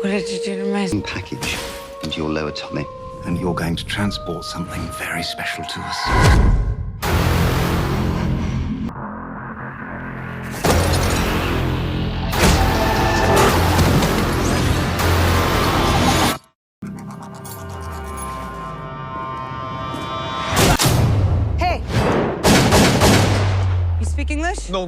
What did you do to me? Package into your lower tummy. And you're going to transport something very special to us. Hey! You speak English? No.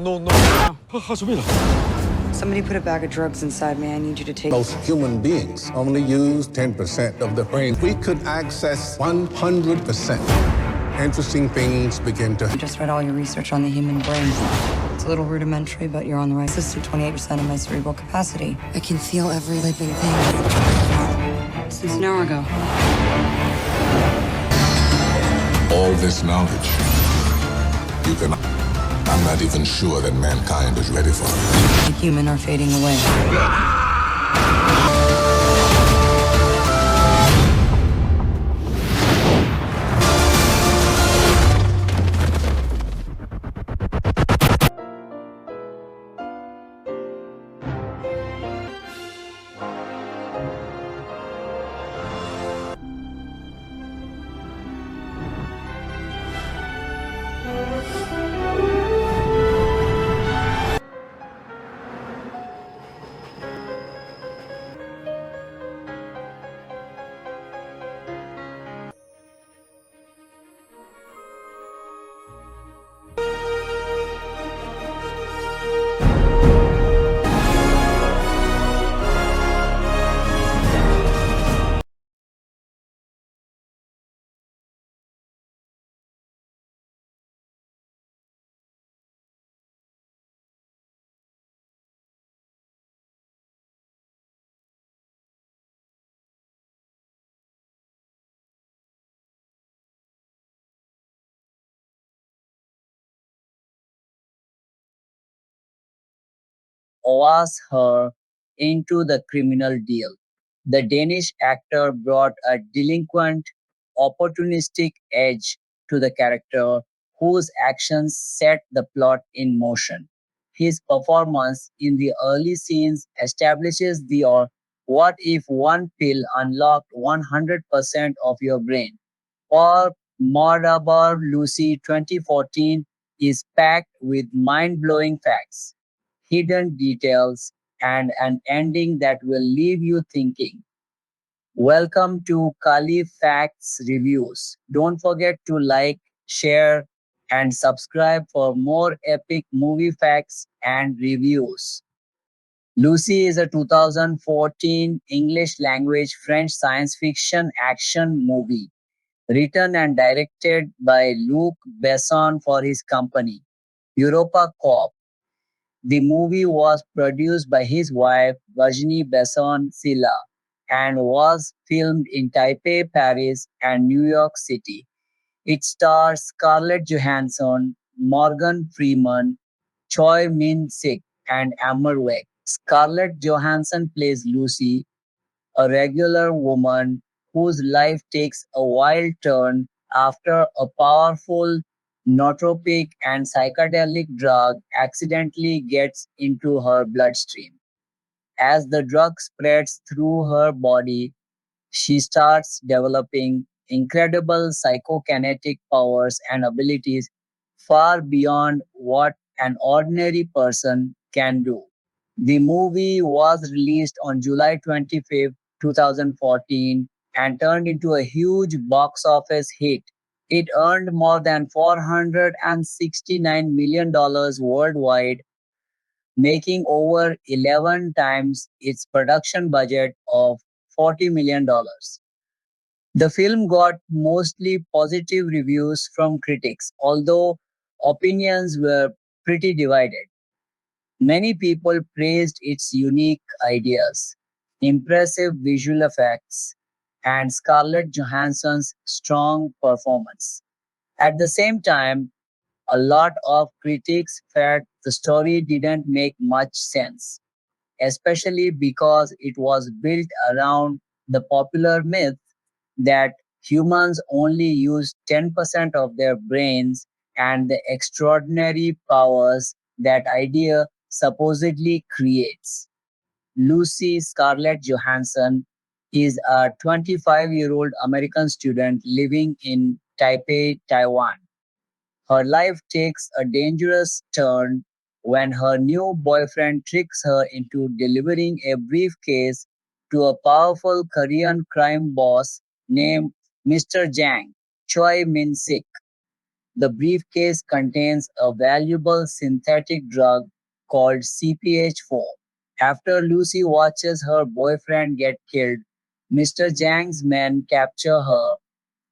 Somebody put a bag of drugs inside me. I need you to take it. Most human beings only use 10% of the brain. We could access 100%. Interesting things begin to... I just read all your research on the human brain. It's a little rudimentary, but you're on the right system. 28% of my cerebral capacity. I can feel every living thing. Since an hour ago. All this knowledge, you can... I'm not even sure that mankind is ready for it. The human are fading away. Was her into the criminal deal. The Danish actor brought a delinquent, opportunistic edge to the character whose actions set the plot in motion. His performance in the early scenes establishes the what if one pill unlocked 100% of your brain. Or Murder Lucy 2014 is packed with mind-blowing facts, hidden details, and an ending that will leave you thinking. Welcome to Kali Facts Reviews. Don't forget to like, share, and subscribe for more epic movie facts and reviews. Lucy is a 2014 English language French science fiction action movie written and directed by Luc Besson for his company, Europa Corp. The movie was produced by his wife, Virginie Besson-Silla, and was filmed in Taipei, Paris, and New York City. It stars Scarlett Johansson, Morgan Freeman, Choi Min-sik, and Amber Wake. Scarlett Johansson plays Lucy, a regular woman whose life takes a wild turn after a powerful nootropic and psychedelic drug accidentally gets into her bloodstream. As the drug spreads through her body, she starts developing incredible psychokinetic powers and abilities far beyond what an ordinary person can do. The movie was released on July 25th, 2014, and turned into a huge box office hit. It earned more than $469 million worldwide, making over 11 times its production budget of $40 million. The film got mostly positive reviews from critics, although opinions were pretty divided. Many people praised its unique ideas, impressive visual effects, and Scarlett Johansson's strong performance. At the same time, a lot of critics felt the story didn't make much sense, especially because it was built around the popular myth that humans only use 10% of their brains and the extraordinary powers that idea supposedly creates. Lucy Scarlett Johansson is a 25-year-old American student living in Taipei, Taiwan. Her life takes a dangerous turn when her new boyfriend tricks her into delivering a briefcase to a powerful Korean crime boss named Mr. Jang Choi Min-sik. The briefcase contains a valuable synthetic drug called CPH4. After Lucy watches her boyfriend get killed, Mr. Jang's men capture her.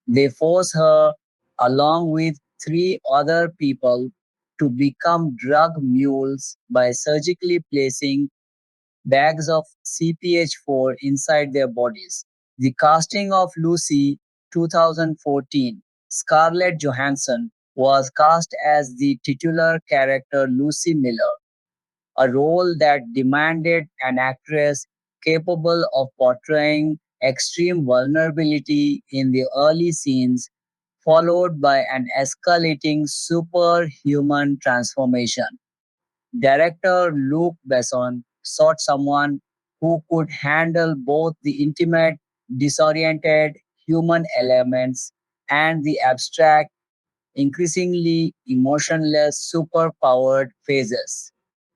They force her, along with three other people, to become drug mules by surgically placing bags of CPH4 inside their bodies. The casting of Lucy 2014, Scarlett Johansson was cast as the titular character Lucy Miller, a role that demanded an actress capable of portraying extreme vulnerability in the early scenes, followed by an escalating superhuman transformation. Director Luc Besson sought someone who could handle both the intimate, disoriented human elements and the abstract, increasingly emotionless, superpowered phases.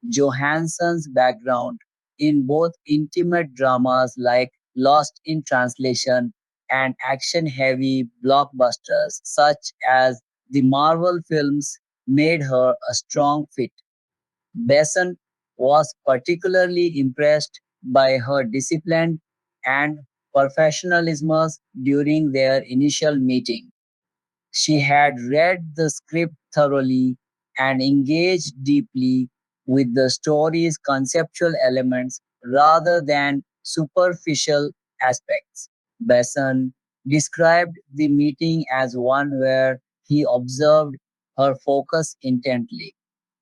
Johansson's background in both intimate dramas like Lost in Translation and action heavy blockbusters such as the Marvel films made her a strong fit. Besson was particularly impressed by her discipline and professionalism during their initial meeting. She had read the script thoroughly and engaged deeply with the story's conceptual elements rather than superficial aspects. Besson described the meeting as one where he observed her focus intently.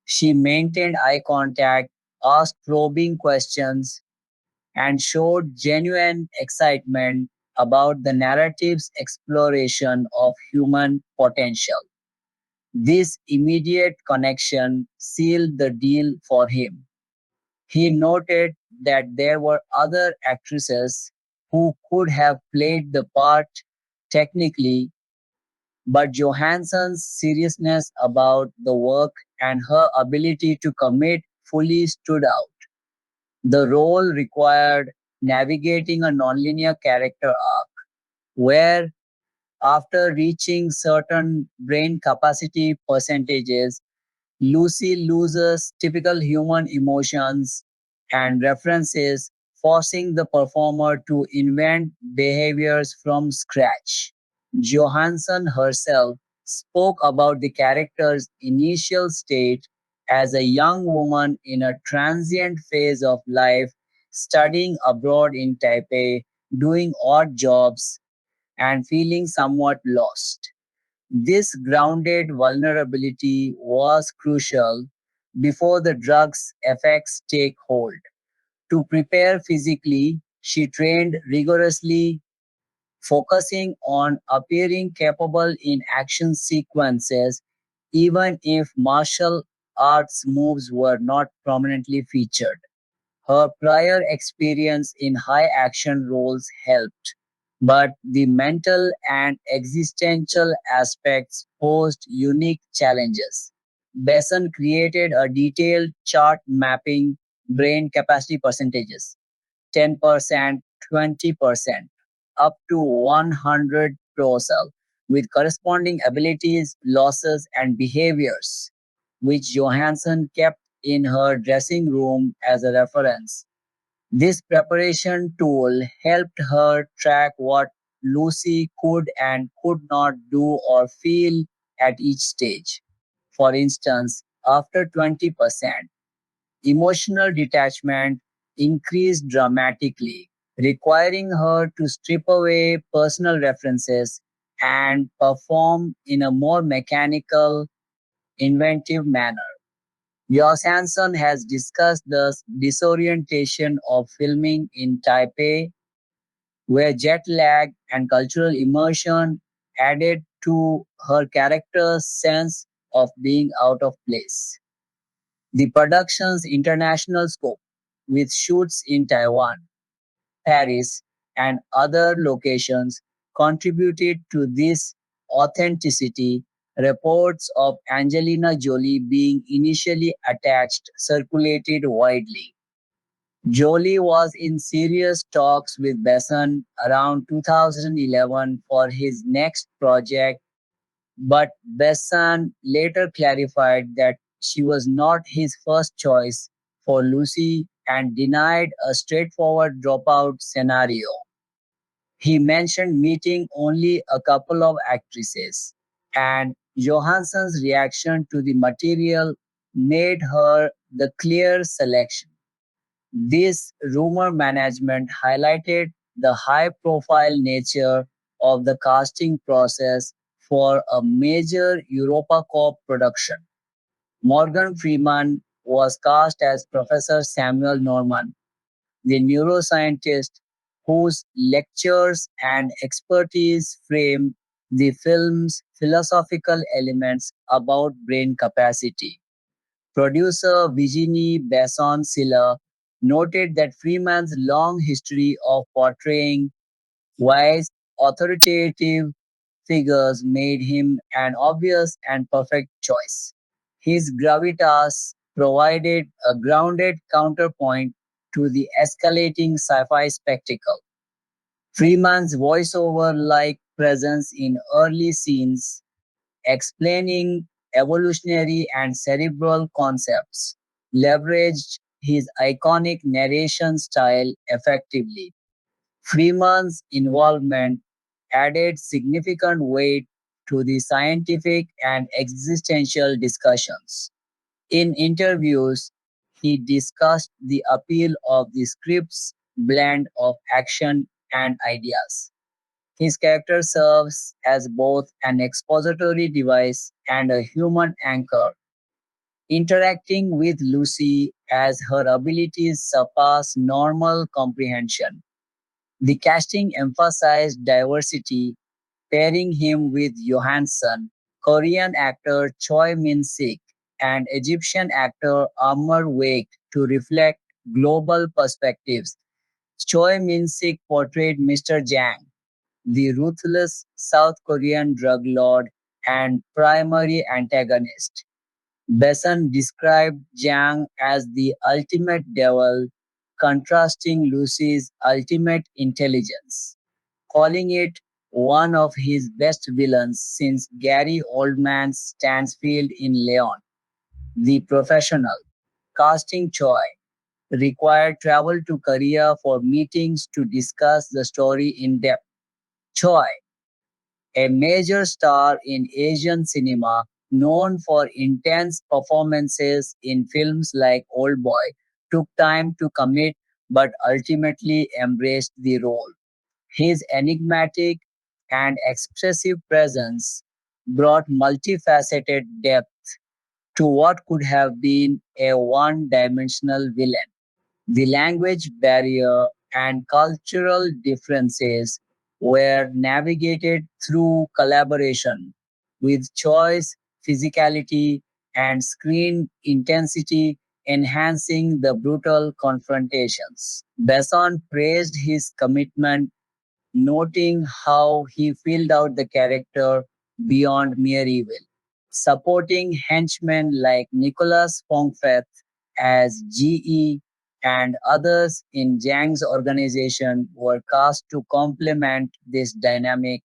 She maintained eye contact, asked probing questions, and showed genuine excitement about the narrative's exploration of human potential. This immediate connection sealed the deal for him. He noted that there were other actresses who could have played the part technically, but Johansson's seriousness about the work and her ability to commit fully stood out. The role required navigating a nonlinear character arc where, after reaching certain brain capacity percentages, Lucy loses typical human emotions and references, forcing the performer to invent behaviors from scratch. Johansson herself spoke about the character's initial state as a young woman in a transient phase of life, studying abroad in Taipei, doing odd jobs, and feeling somewhat lost. This grounded vulnerability was crucial before the drug's effects take hold. To prepare physically, she trained rigorously, focusing on appearing capable in action sequences, even if martial arts moves were not prominently featured. Her prior experience in high action roles helped, but the mental and existential aspects posed unique challenges. Besson created a detailed chart mapping brain capacity percentages: 10%, 20%, up to 100% with corresponding abilities, losses, and behaviors, which Johansson kept in her dressing room as a reference. This preparation tool helped her track what Lucy could and could not do or feel at each stage. For instance, after 20%, emotional detachment increased dramatically, requiring her to strip away personal references and perform in a more mechanical, inventive manner. Jos Hansen has discussed the disorientation of filming in Taipei, where jet lag and cultural immersion added to her character's sense of being out of place. The production's international scope. with shoots in Taiwan, Paris, and other locations contributed to this authenticity. Reports of Angelina Jolie being initially attached circulated widely. Jolie was in serious talks with Besson around 2011 for his next project, but Besson later clarified that she was not his first choice for Lucy and denied a straightforward dropout scenario. He mentioned meeting only a couple of actresses, and Johansson's reaction to the material made her the clear selection. This rumor management highlighted the high profile nature of the casting process for a major EuropaCorp production. Morgan Freeman was cast as Professor Samuel Norman, the neuroscientist whose lectures and expertise frame the film's philosophical elements about brain capacity. Producer Virginie Besson-Siller noted that Freeman's long history of portraying wise, authoritative figures made him an obvious and perfect choice. His gravitas provided a grounded counterpoint to the escalating sci-fi spectacle. Freeman's voiceover-like presence in early scenes explaining evolutionary and cerebral concepts, leveraged his iconic narration style effectively. Freeman's involvement added significant weight to the scientific and existential discussions. In interviews, he discussed the appeal of the script's blend of action and ideas. His character serves as both an expository device and a human anchor, interacting with Lucy as her abilities surpass normal comprehension. The casting emphasized diversity, pairing him with Johansson, Korean actor Choi Min-sik, and Egyptian actor Amr Wake to reflect global perspectives. Choi Min-sik portrayed Mr. Jang, the ruthless South Korean drug lord and primary antagonist. Besson described Jiang as the ultimate devil, contrasting Lucy's ultimate intelligence, calling it one of his best villains since Gary Oldman's Stansfield in Leon. The professional, casting Choi, required travel to Korea for meetings to discuss the story in depth. Choi, a major star in Asian cinema, known for intense performances in films like Oldboy, took time to commit but ultimately embraced the role. His enigmatic and expressive presence brought multifaceted depth to what could have been a one dimensional villain. The language barrier and cultural differences were navigated through collaboration, with choice, physicality, and screen intensity enhancing the brutal confrontations. Besson praised his commitment, noting how he filled out the character beyond mere evil. Supporting henchmen like Nicholas Fongfeth as GE and others in Jiang's organization were cast to complement this dynamic,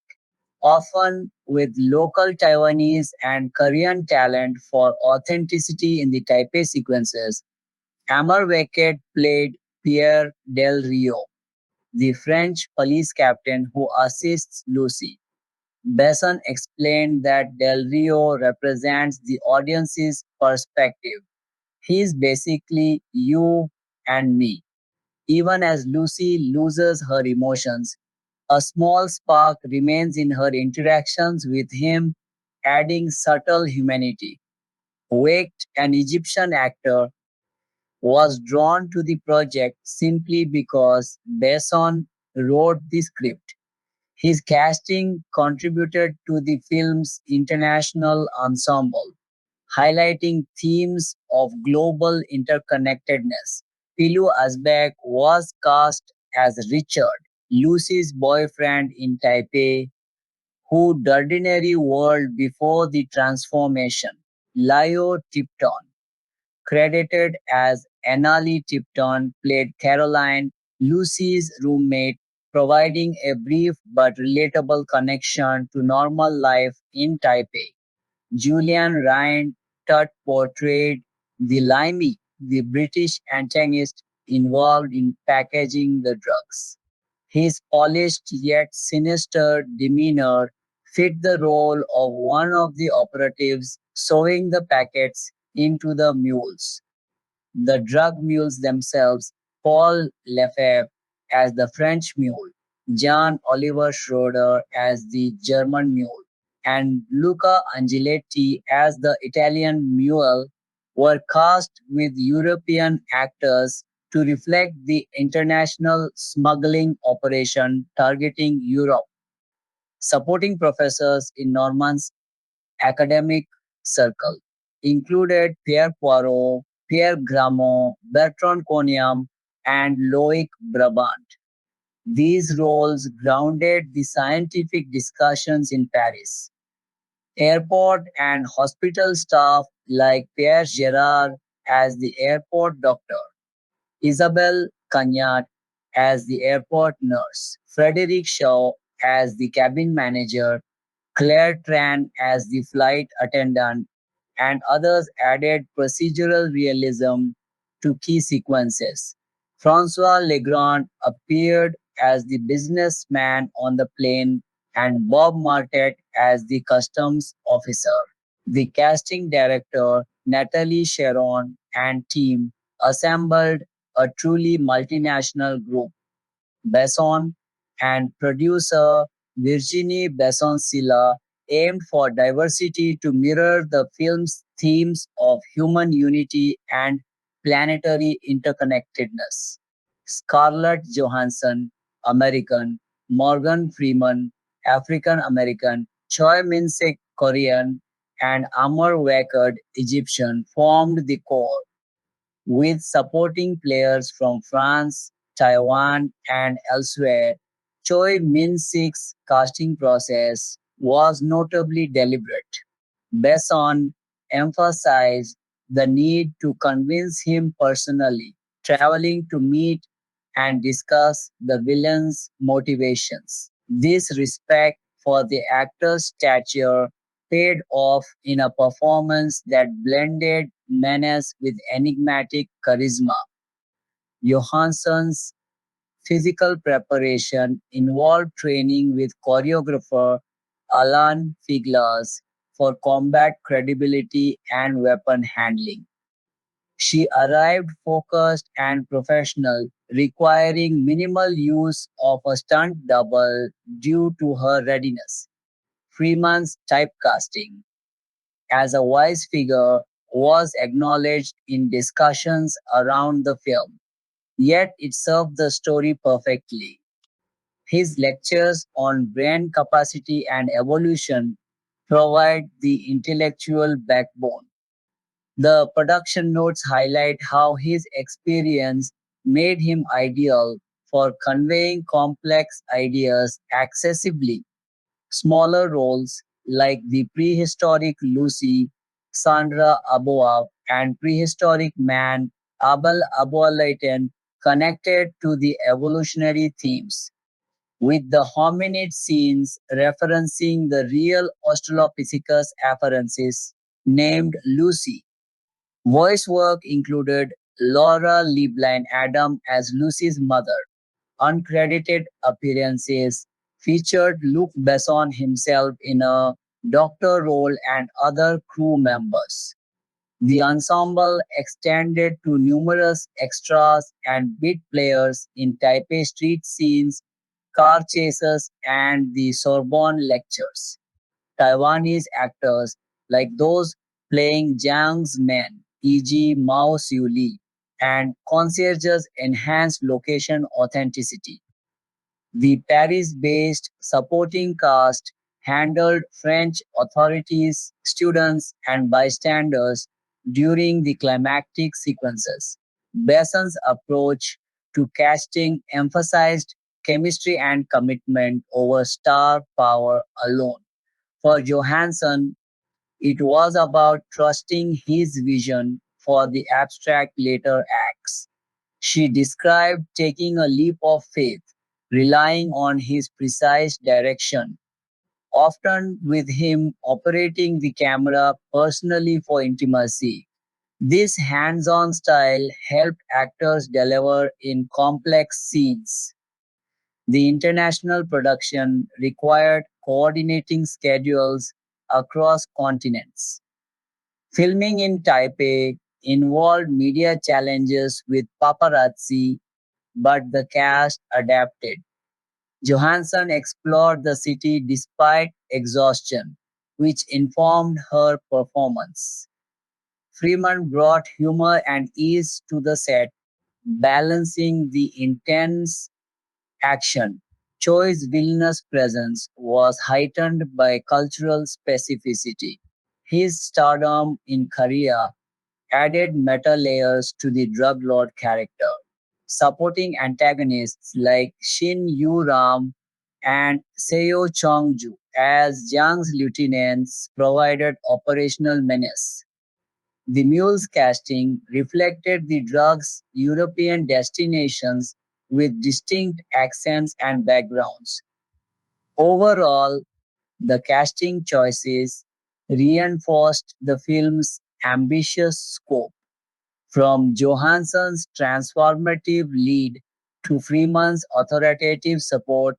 often with local Taiwanese and Korean talent for authenticity in the Taipei sequences. Amar Wackett played Pierre Del Rio, the French police captain who assists Lucy. Besson explained that Del Rio represents the audience's perspective. He is basically you and me. Even as Lucy loses her emotions, a small spark remains in her interactions with him, adding subtle humanity. Waked, an Egyptian actor, was drawn to the project simply because Besson wrote the script. His casting contributed to the film's international ensemble, highlighting themes of global interconnectedness. Pilu Asbek was cast as Richard, Lucy's boyfriend in Taipei, who ordinary world before the transformation. Leo Tipton, credited as Annalie Tipton, played Caroline, Lucy's roommate, providing a brief but relatable connection to normal life in Taipei. Julian Ryan Tutt portrayed the Limey, the British antagonist involved in packaging the drugs. His polished yet sinister demeanor fit the role of one of the operatives sewing the packets into the mules. The drug mules themselves, Paul Lefebvre as the French mule, Jean-Oliver Schroeder as the German mule, and Luca Angeletti as the Italian mule, were cast with European actors to reflect the international smuggling operation targeting Europe. Supporting professors in Norman's academic circle included Pierre Poirot, Pierre Grammont, Bertrand Coniam, and Loic Brabant. These roles grounded the scientific discussions in Paris. Airport and hospital staff like Pierre Gerard as the airport doctor, Isabelle Cagnat as the airport nurse, Frederic Shaw as the cabin manager, Claire Tran as the flight attendant, and others added procedural realism to key sequences. Francois Legrand appeared as the businessman on the plane and Bob Martet as the customs officer. The casting director, Natalie Sharon, and team assembled a truly multinational group. Besson and producer Virginie Besson-Silla aimed for diversity to mirror the film's themes of human unity and planetary interconnectedness. Scarlett Johansson, American; Morgan Freeman, African American; Choi Min-sik, Korean; and Amar Wakad, Egyptian, formed the core with supporting players from France, Taiwan, and elsewhere. Choi Min-sik's casting process was notably deliberate. Besson emphasized the need to convince him personally, traveling to meet and discuss the villain's motivations. This respect for the actor's stature paid off in a performance that blended menace with enigmatic charisma. Johansson's physical preparation involved training with choreographer Alan Figlas for combat credibility and weapon handling. She arrived focused and professional, requiring minimal use of a stunt double due to her readiness. Freeman's typecasting as a wise figure was acknowledged in discussions around the film, yet it served the story perfectly. His lectures on brain capacity and evolution provide the intellectual backbone. The production notes highlight how his experience made him ideal for conveying complex ideas accessibly. Smaller roles like the prehistoric Lucy, Sandra Aboab, and prehistoric man Abel Aboalaiten connected to the evolutionary themes, with the hominid scenes referencing the real Australopithecus afarensis named Lucy. Voice work included Laura Lieblein Adam as Lucy's mother. Uncredited appearances featured Luc Besson himself in a doctor role and other crew members. The ensemble extended to numerous extras and bit players in Taipei street scenes, car chases, and the Sorbonne lectures. Taiwanese actors like those playing Jiang's men, e.g., Mao Xiu Li, and concierges enhanced location authenticity. The Paris-based supporting cast handled French authorities, students, and bystanders during the climactic sequences. Besson's approach to casting emphasized chemistry and commitment over star power alone. For Johansson, it was about trusting his vision for the abstract later acts. She described taking a leap of faith, relying on his precise direction, often with him operating the camera personally for intimacy. This hands on style helped actors deliver in complex scenes. The international production required coordinating schedules across continents. Filming in Taipei involved media challenges with paparazzi, but the cast adapted. Johansson explored the city despite exhaustion, which informed her performance. Freeman brought humor and ease to the set, balancing the intense action. Choi's villainous presence was heightened by cultural specificity. His stardom in Korea added meta layers to the drug lord character. Supporting antagonists like Shin Yu Ram and Seo Chong Ju as Jiang's lieutenants provided operational menace. The mule's casting reflected the drug's European destinations with distinct accents and backgrounds. Overall, the casting choices reinforced the film's ambitious scope. From Johansson's transformative lead to Freeman's authoritative support,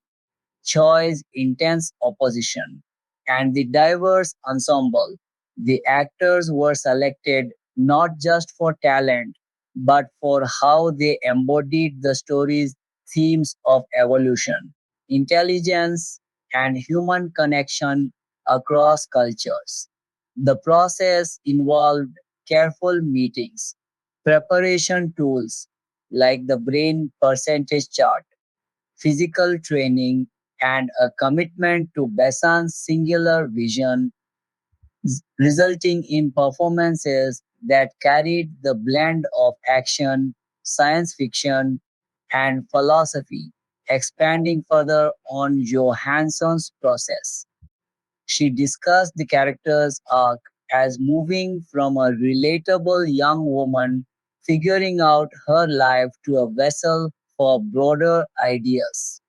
Choi's intense opposition, and the diverse ensemble, the actors were selected not just for talent, but for how they embodied the story's themes of evolution, intelligence, and human connection across cultures. The process involved careful meetings, preparation tools like the brain percentage chart, physical training, and a commitment to Besant's singular vision, resulting in performances that carried the blend of action, science fiction, and philosophy, expanding further on Johansson's process. She discussed the character's arc as moving from a relatable young woman figuring out her life to a vessel for broader ideas.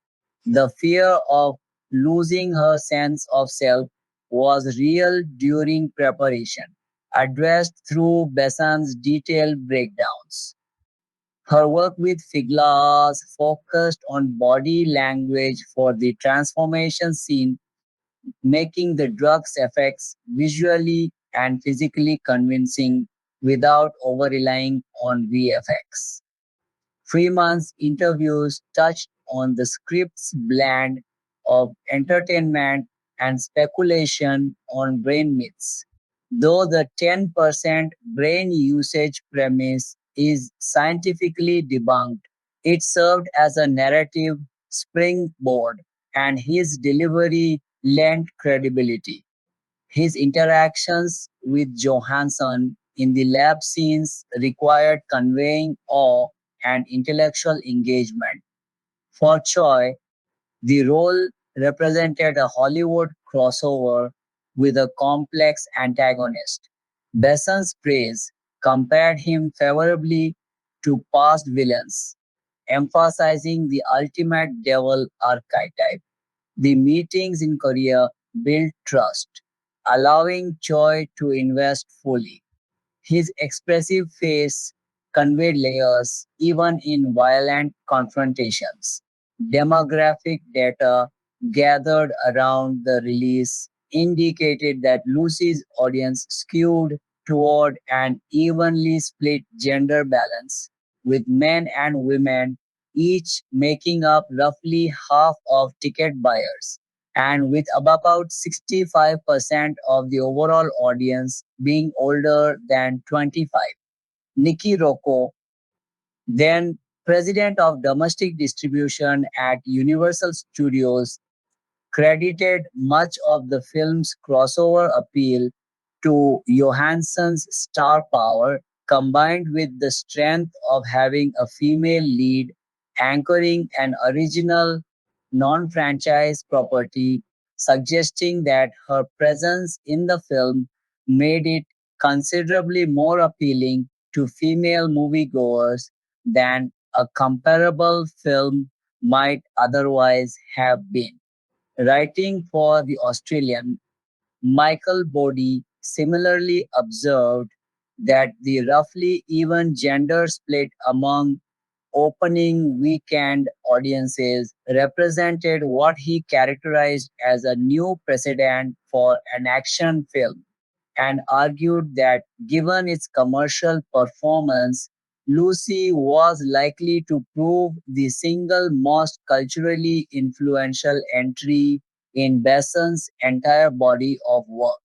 The fear of losing her sense of self was real during preparation, addressed through Besant's detailed breakdowns. Her work with Figlas focused on body language for the transformation scene, making the drug's effects visually and physically convincing without over relying on VFX. Freeman's interviews touched on the script's blend of entertainment and speculation on brain myths. Though the 10% brain usage premise is scientifically debunked, it served as a narrative springboard, and his delivery lent credibility. His interactions with Johansson in the lab scenes required conveying awe and intellectual engagement. For Choi, the role represented a Hollywood crossover with a complex antagonist. Besson's praise compared him favorably to past villains, emphasizing the ultimate devil archetype. The meetings in Korea built trust, allowing Choi to invest fully. His expressive face conveyed layers even in violent confrontations. Demographic data gathered around the release indicated that Lucy's audience skewed toward an evenly split gender balance, with men and women each making up roughly half of ticket buyers, and with about 65% of the overall audience being older than 25. Nikki Rocco, then president of domestic distribution at Universal Studios, credited much of the film's crossover appeal to Johansson's star power, combined with the strength of having a female lead anchoring an original non franchise property, suggesting that her presence in the film made it considerably more appealing to female moviegoers than a comparable film might otherwise have been. Writing for The Australian, Michael Boddy similarly observed that the roughly even gender split among opening weekend audiences represented what he characterized as a new precedent for an action film, and argued that given its commercial performance, Lucy was likely to prove the single most culturally influential entry in Besson's entire body of work.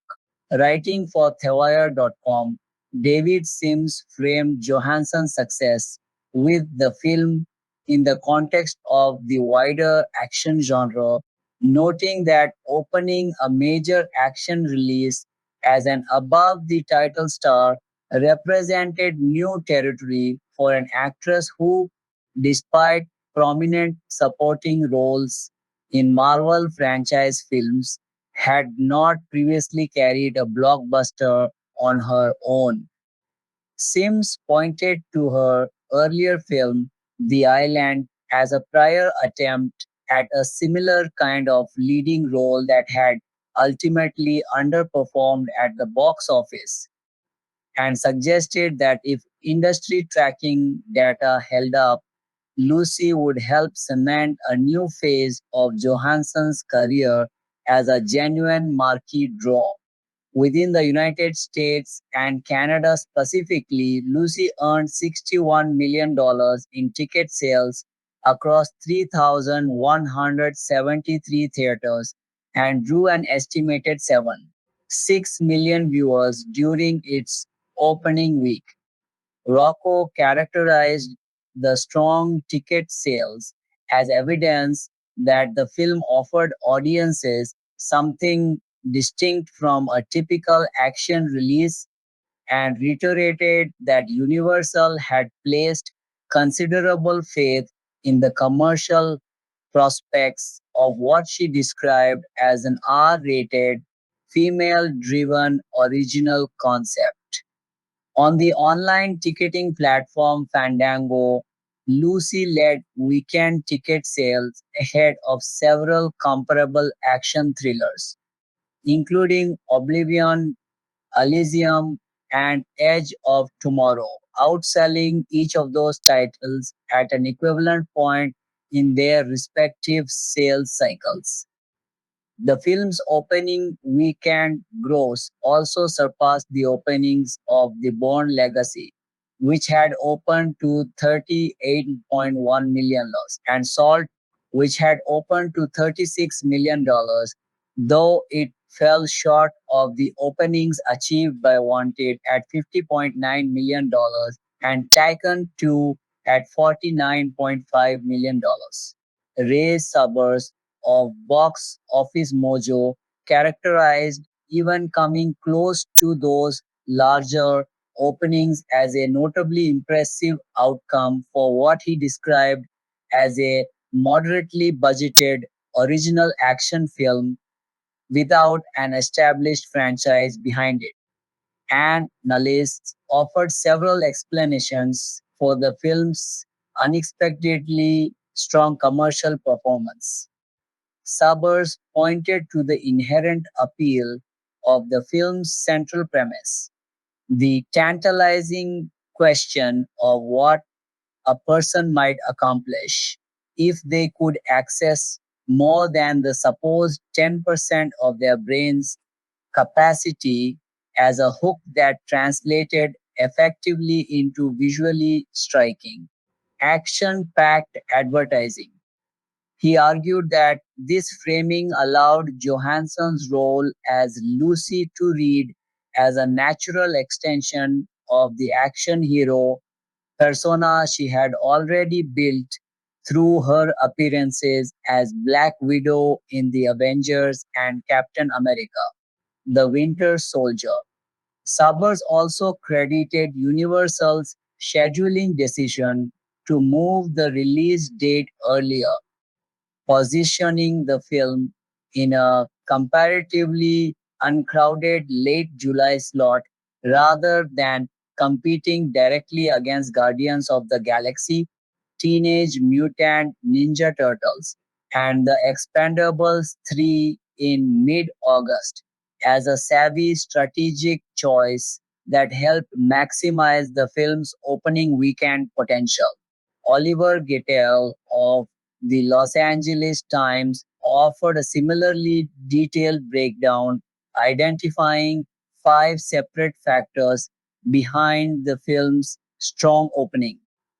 Writing for TheWire.com, David Sims framed Johansson's success with the film in the context of the wider action genre, noting that opening a major action release as an above the title star represented new territory for an actress who, despite prominent supporting roles in Marvel franchise films, had not previously carried a blockbuster on her own. Sims pointed to her earlier film, The Island, as a prior attempt at a similar kind of leading role that had ultimately underperformed at the box office, and suggested that if industry tracking data held up, Lucy would help cement a new phase of Johansson's career as a genuine marquee draw. Within the United States and Canada specifically, Lucy earned $61 million in ticket sales across 3,173 theaters and drew an estimated 6 million viewers during its opening week. Rocco characterized the strong ticket sales as evidence that the film offered audiences something distinct from a typical action release, and reiterated that Universal had placed considerable faith in the commercial prospects of what she described as an R rated, female driven original concept. On the online ticketing platform Fandango, Lucy led weekend ticket sales ahead of several comparable action thrillers, including Oblivion, Elysium, and Edge of Tomorrow, outselling each of those titles at an equivalent point in their respective sales cycles. The film's opening weekend gross also surpassed the openings of The Bourne Legacy, which had opened to $38.1 million, and Salt, which had opened to $36 million, though it fell short of the openings achieved by Wanted at $50.9 million and Taken 2 at $49.5 million. Ray Subbers of Box Office Mojo characterized even coming close to those larger openings as a notably impressive outcome for what he described as a moderately budgeted original action film without an established franchise behind it. Analysts offered several explanations for the film's unexpectedly strong commercial performance. Subbers pointed to the inherent appeal of the film's central premise, the tantalizing question of what a person might accomplish if they could access more than the supposed 10% of their brain's capacity, as a hook that translated effectively into visually striking, action packed advertising. He argued that this framing allowed Johansson's role as Lucy to read as a natural extension of the action hero persona she had already built through her appearances as Black Widow in The Avengers and Captain America, The Winter Soldier. Sabers also credited Universal's scheduling decision to move the release date earlier, positioning the film in a comparatively uncrowded late July slot rather than competing directly against Guardians of the Galaxy, Teenage Mutant Ninja Turtles, and The Expendables 3 in mid August as a savvy strategic choice that helped maximize the film's opening weekend potential. Oliver Gittell of the Los Angeles Times offered a similarly detailed breakdown identifying five separate factors behind the film's strong opening: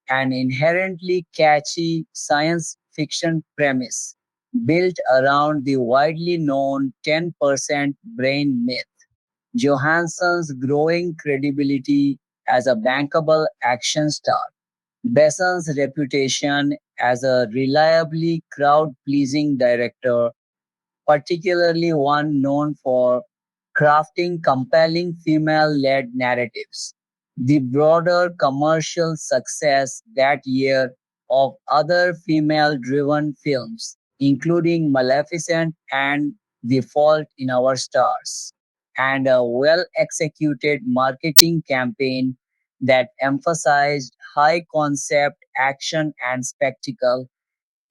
an inherently catchy science fiction premise built around the widely known 10% brain myth, Johansson's growing credibility as a bankable action star, Besson's reputation as a reliably crowd pleasing director, particularly one known for crafting compelling female led narratives. The broader commercial success that year of other female driven films, including Maleficent and The Fault in Our Stars, and a well executed marketing campaign that emphasized high concept action and spectacle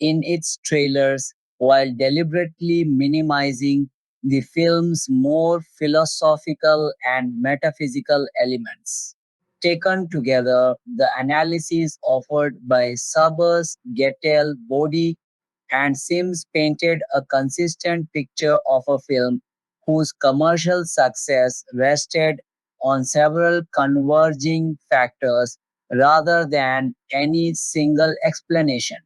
in its trailers while deliberately minimizing the film's more philosophical and metaphysical elements. Taken together, the analysis offered by Sabers, Gettel, Bodhi, and Sims painted a consistent picture of a film whose commercial success rested on several converging factors rather than any single explanation.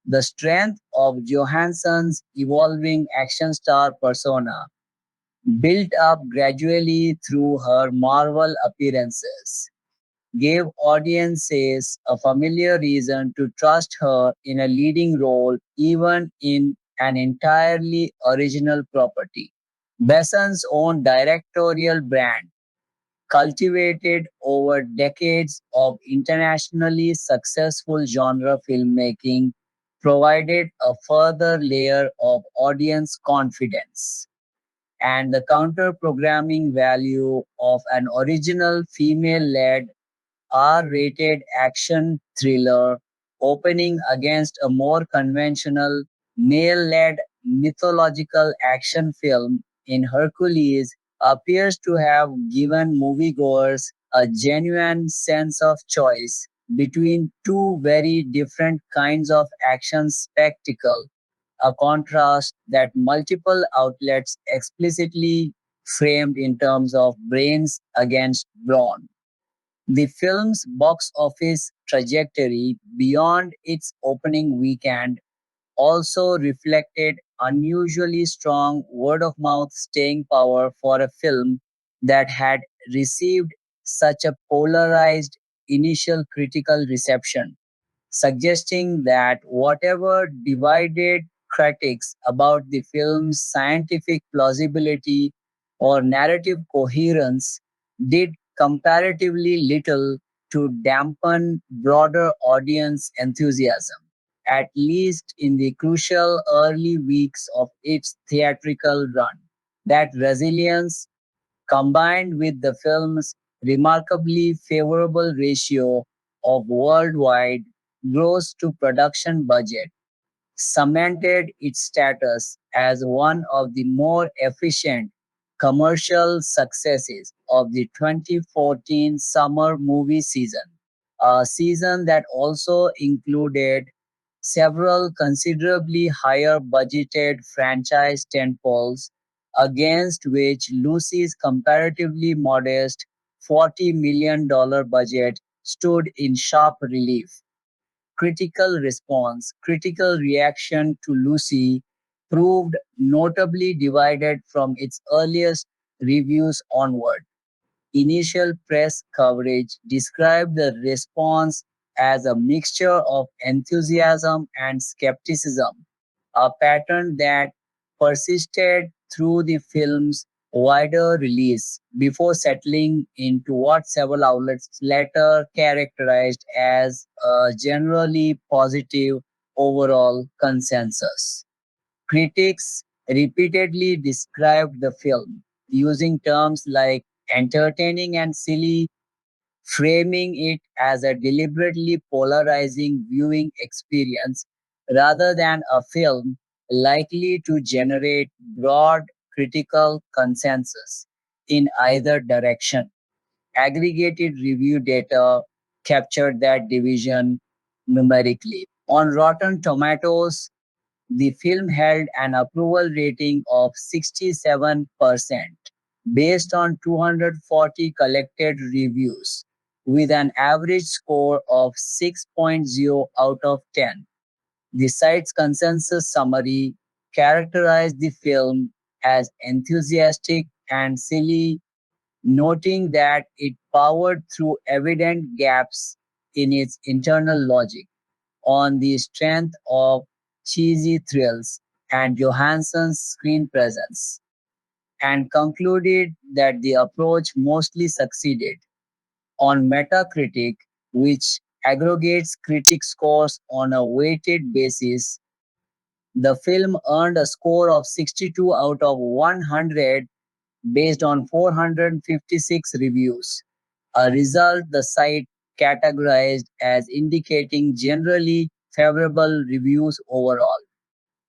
The strength of Johansson's evolving action star persona, built up gradually through her Marvel appearances, gave audiences a familiar reason to trust her in a leading role even in an entirely original property. Besson's own directorial brand, cultivated over decades of internationally successful genre filmmaking, provided a further layer of audience confidence. And the counter programming value of an original female led R-rated action thriller opening against a more conventional male-led mythological action film in Hercules appears to have given moviegoers a genuine sense of choice between two very different kinds of action spectacle, a contrast that multiple outlets explicitly framed in terms of brains against brawn. The film's box office trajectory beyond its opening weekend also reflected unusually strong word of mouth staying power for a film that had received such a polarized initial critical reception, suggesting that whatever divided critics about the film's scientific plausibility or narrative coherence did comparatively little to dampen broader audience enthusiasm, at least in the crucial early weeks of its theatrical run. That resilience, combined with the film's remarkably favorable ratio of worldwide gross to production budget, cemented its status as one of the more efficient commercial successes of the 2014 summer movie season, a season that also included several considerably higher budgeted franchise tentpoles, against which Lucy's comparatively modest $40 million budget stood in sharp relief. Critical reaction to Lucy proved notably divided from its earliest reviews onward. Initial press coverage described the response as a mixture of enthusiasm and skepticism, a pattern that persisted through the film's wider release before settling into what several outlets later characterized as a generally positive overall consensus. Critics repeatedly described the film using terms like entertaining and silly, framing it as a deliberately polarizing viewing experience rather than a film likely to generate broad critical consensus in either direction. Aggregated review data captured that division numerically. On Rotten Tomatoes, the film held an approval rating of 67% based on 240 collected reviews, with an average score of 6.0 out of 10. The site's consensus summary characterized the film as enthusiastic and silly, noting that it powered through evident gaps in its internal logic on the strength of cheesy thrills and Johansson's screen presence, and concluded that the approach mostly succeeded. On Metacritic, which aggregates critic scores on a weighted basis, the film earned a score of 62 out of 100 based on 456 reviews, a result the site categorized as indicating generally favorable reviews overall.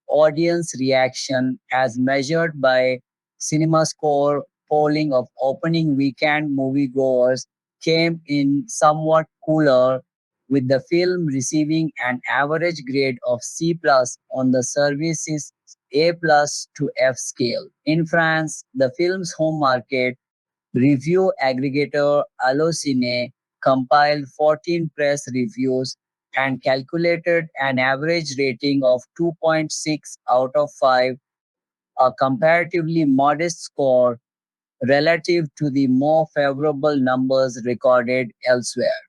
Audience reaction, as measured by CinemaScore polling of opening weekend moviegoers, came in somewhat cooler, with the film receiving an average grade of C plus on the service's A plus to F scale. In France, the film's home market, review aggregator Allociné compiled 14 press reviews and calculated an average rating of 2.6 out of 5, a comparatively modest score relative to the more favorable numbers recorded elsewhere.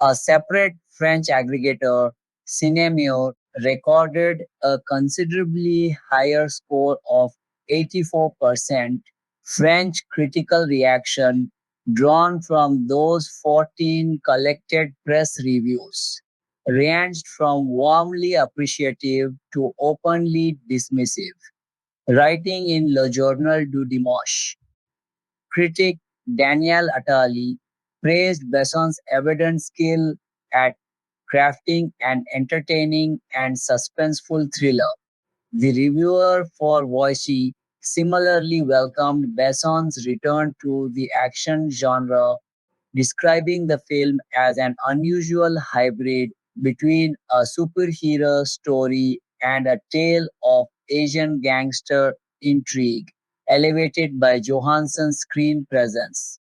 A separate French aggregator, Cinemure, recorded a considerably higher score of 84%. French critical reaction drawn from those 14 collected press reviews ranged from warmly appreciative to openly dismissive. Writing in Le Journal du Dimanche, critic Daniel Attali praised Besson's evident skill at crafting an entertaining and suspenseful thriller. The reviewer for Voici similarly welcomed Besson's return to the action genre, describing the film as an unusual hybrid between a superhero story and a tale of Asian gangster intrigue, elevated by Johansson's screen presence.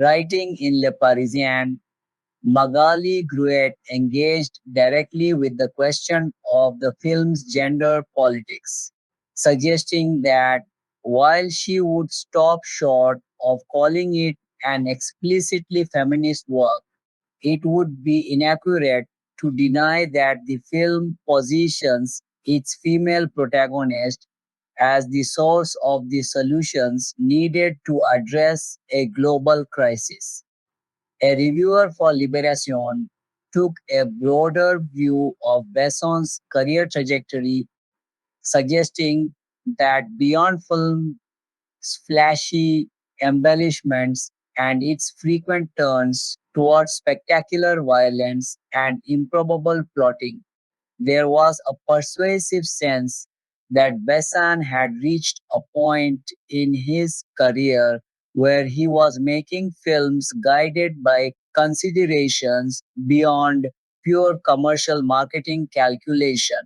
Writing in Le Parisien, Magali Gruet engaged directly with the question of the film's gender politics, suggesting that while she would stop short of calling it an explicitly feminist work, it would be inaccurate to deny that the film positions its female protagonist as the source of the solutions needed to address a global crisis. A reviewer for Liberation took a broader view of Besson's career trajectory, suggesting that beyond film's flashy embellishments and its frequent turns towards spectacular violence and improbable plotting, there was a persuasive sense that Besson had reached a point in his career where he was making films guided by considerations beyond pure commercial marketing calculation.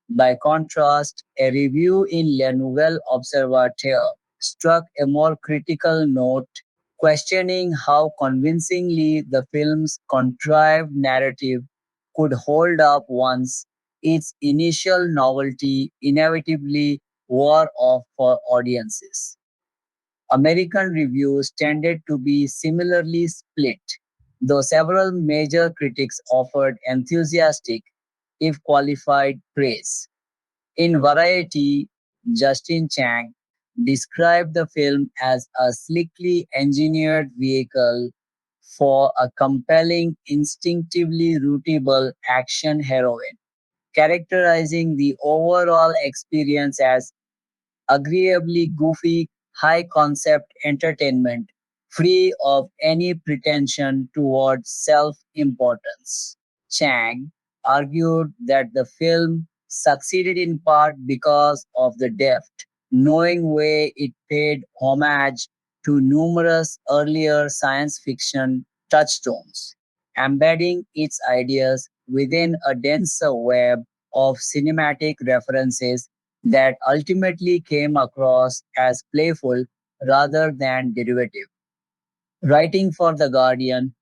By contrast, a review in Le Nouvel Observateur struck a more critical note, questioning how convincingly the film's contrived narrative could hold up once its initial novelty inevitably wore off for audiences. American reviews tended to be similarly split, though several major critics offered enthusiastic, if qualified, praise. In Variety, Justin Chang described the film as a slickly engineered vehicle for a compelling, instinctively rootable action heroine, characterizing the overall experience as agreeably goofy, high concept entertainment, free of any pretension towards self importance. Chang argued that the film succeeded in part because of the deft, knowing way it paid homage to numerous earlier science fiction touchstones, embedding its ideas within a denser web of cinematic references that ultimately came across as playful rather than derivative. Writing for The Guardian,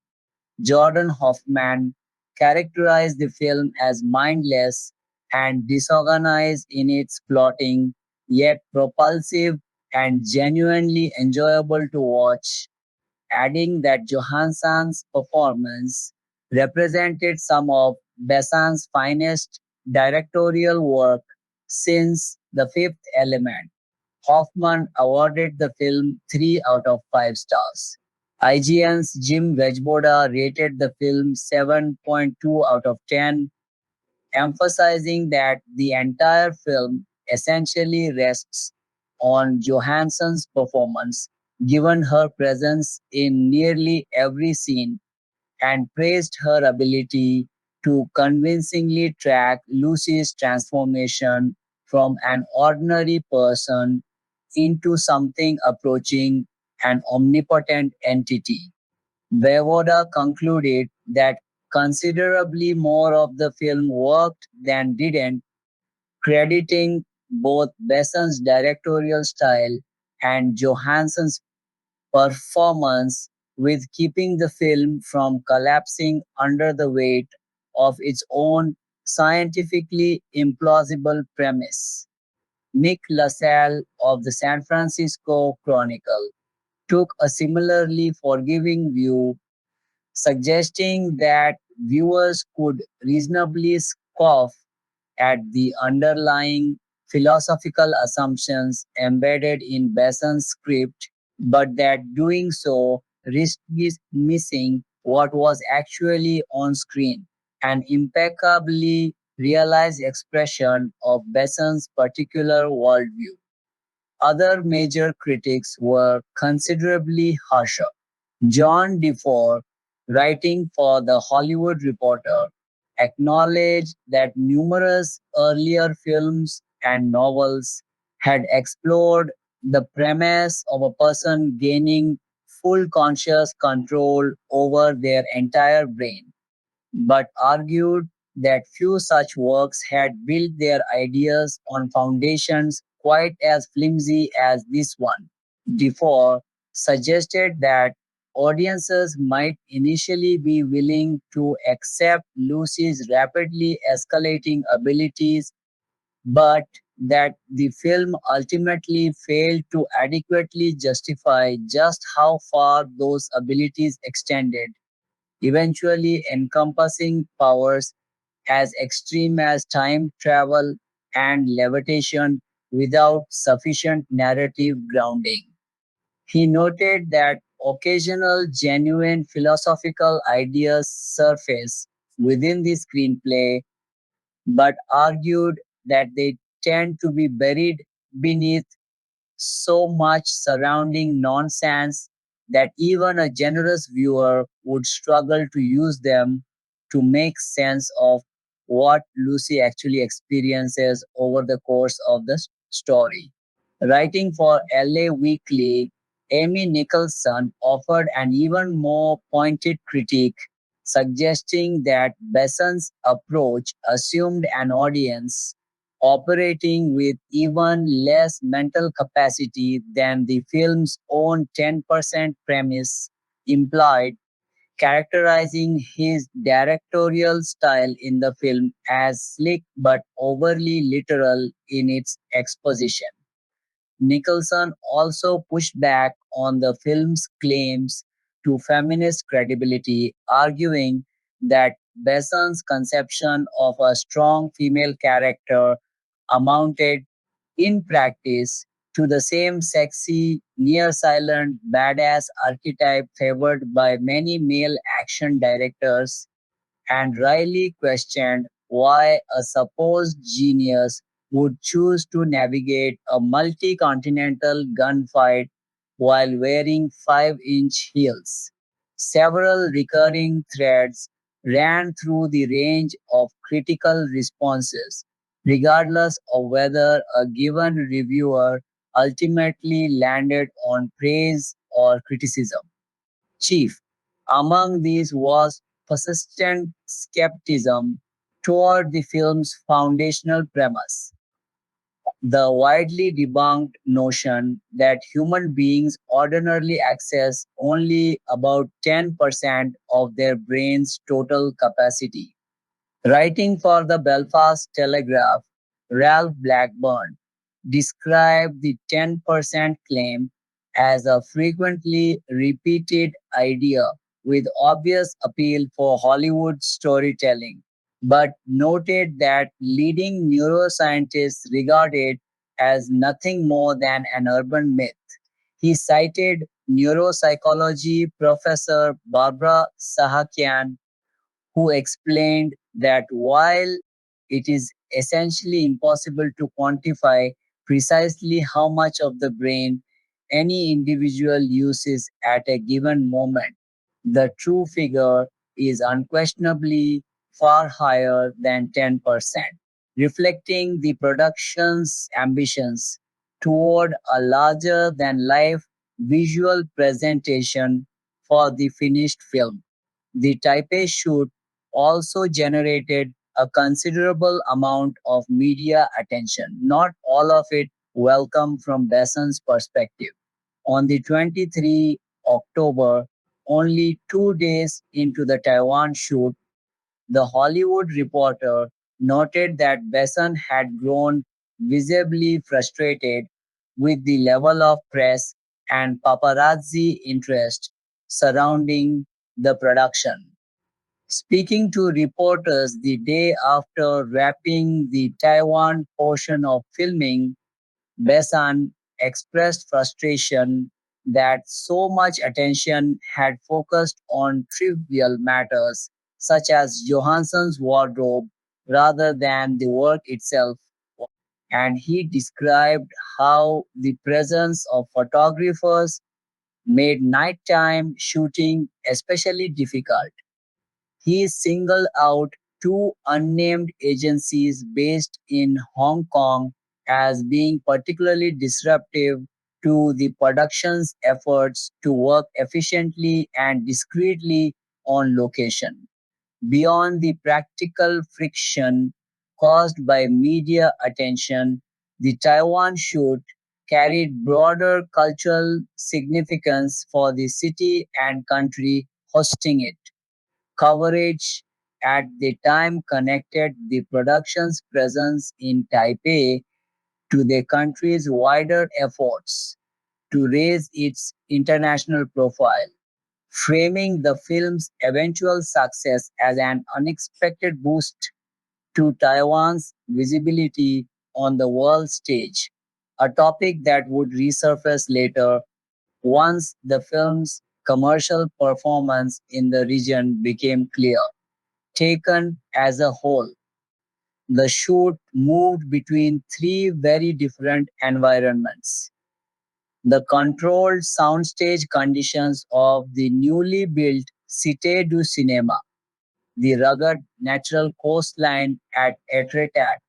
Jordan Hoffman characterized the film as mindless and disorganized in its plotting, yet propulsive and genuinely enjoyable to watch, adding that Johansson's performance represented some of Besant's finest directorial work since The Fifth Element. Hoffman awarded the film 3 out of 5 stars. IGN's Jim Wejboda rated the film 7.2 out of 10, emphasizing that the entire film essentially rests on Johansson's performance, given her presence in nearly every scene, and praised her ability to convincingly track Lucy's transformation from an ordinary person into something approaching an omnipotent entity. Voevoda concluded that considerably more of the film worked than didn't, crediting both Besson's directorial style and Johansson's performance with keeping the film from collapsing under the weight of its own scientifically implausible premise. Nick LaSalle of the San Francisco Chronicle took a similarly forgiving view, suggesting that viewers could reasonably scoff at the underlying philosophical assumptions embedded in Besson's script, but that doing so risked missing what was actually on screen, an impeccably realized expression of Besson's particular worldview. Other major critics were considerably harsher. John DeFore, writing for The Hollywood Reporter, acknowledged that numerous earlier films and novels had explored the premise of a person gaining full conscious control over their entire brain, but argued that few such works had built their ideas on foundations quite as flimsy as this one. DeFore suggested that audiences might initially be willing to accept Lucy's rapidly escalating abilities, but that the film ultimately failed to adequately justify just how far those abilities extended, eventually encompassing powers as extreme as time travel and levitation without sufficient narrative grounding. He noted that occasional genuine philosophical ideas surface within the screenplay, but argued that they tend to be buried beneath so much surrounding nonsense that even a generous viewer would struggle to use them to make sense of what Lucy actually experiences over the course of the story. Writing for LA Weekly, Amy Nicholson offered an even more pointed critique, suggesting that Besson's approach assumed an audience operating with even less mental capacity than the film's own 10% premise implied, characterizing his directorial style in the film as slick but overly literal in its exposition. Nicholson also pushed back on the film's claims to feminist credibility, arguing that Besson's conception of a strong female character amounted, in practice, to the same sexy, near silent, badass archetype favored by many male action directors, and Riley questioned why a supposed genius would choose to navigate a multi continental gunfight while wearing 5-inch heels. Several recurring threads ran through the range of critical responses, regardless of whether a given reviewer ultimately landed on praise or criticism. Chief among these was persistent skepticism toward the film's foundational premise, the widely debunked notion that human beings ordinarily access only about 10% of their brain's total capacity. Writing for the Belfast Telegraph, Ralph Blackburn described the 10% claim as a frequently repeated idea with obvious appeal for Hollywood storytelling, but noted that leading neuroscientists regard it as nothing more than an urban myth. He cited neuropsychology professor Barbara Sahakian, who explained that while it is essentially impossible to quantify precisely how much of the brain any individual uses at a given moment, the true figure is unquestionably far higher than 10%, reflecting the production's ambitions toward a larger than life visual presentation for the finished film. The Taipei shoot also generated a considerable amount of media attention, not all of it welcome from Besson's perspective. On the 23 October, only 2 days into the Taiwan shoot, the Hollywood Reporter noted that Besson had grown visibly frustrated with the level of press and paparazzi interest surrounding the production. Speaking to reporters the day after wrapping the Taiwan portion of filming, Besant expressed frustration that so much attention had focused on trivial matters such as Johansson's wardrobe rather than the work itself. And he described how the presence of photographers made nighttime shooting especially difficult. He singled out two unnamed agencies based in Hong Kong as being particularly disruptive to the production's efforts to work efficiently and discreetly on location. Beyond the practical friction caused by media attention, the Taiwan shoot carried broader cultural significance for the city and country hosting it. Coverage at the time connected the production's presence in Taipei to the country's wider efforts to raise its international profile, framing the film's eventual success as an unexpected boost to Taiwan's visibility on the world stage, a topic that would resurface later once the film's commercial performance in the region became clear. Taken as a whole, the shoot moved between three very different environments: the controlled soundstage conditions of the newly built Cité du Cinéma, the rugged natural coastline at Etretat,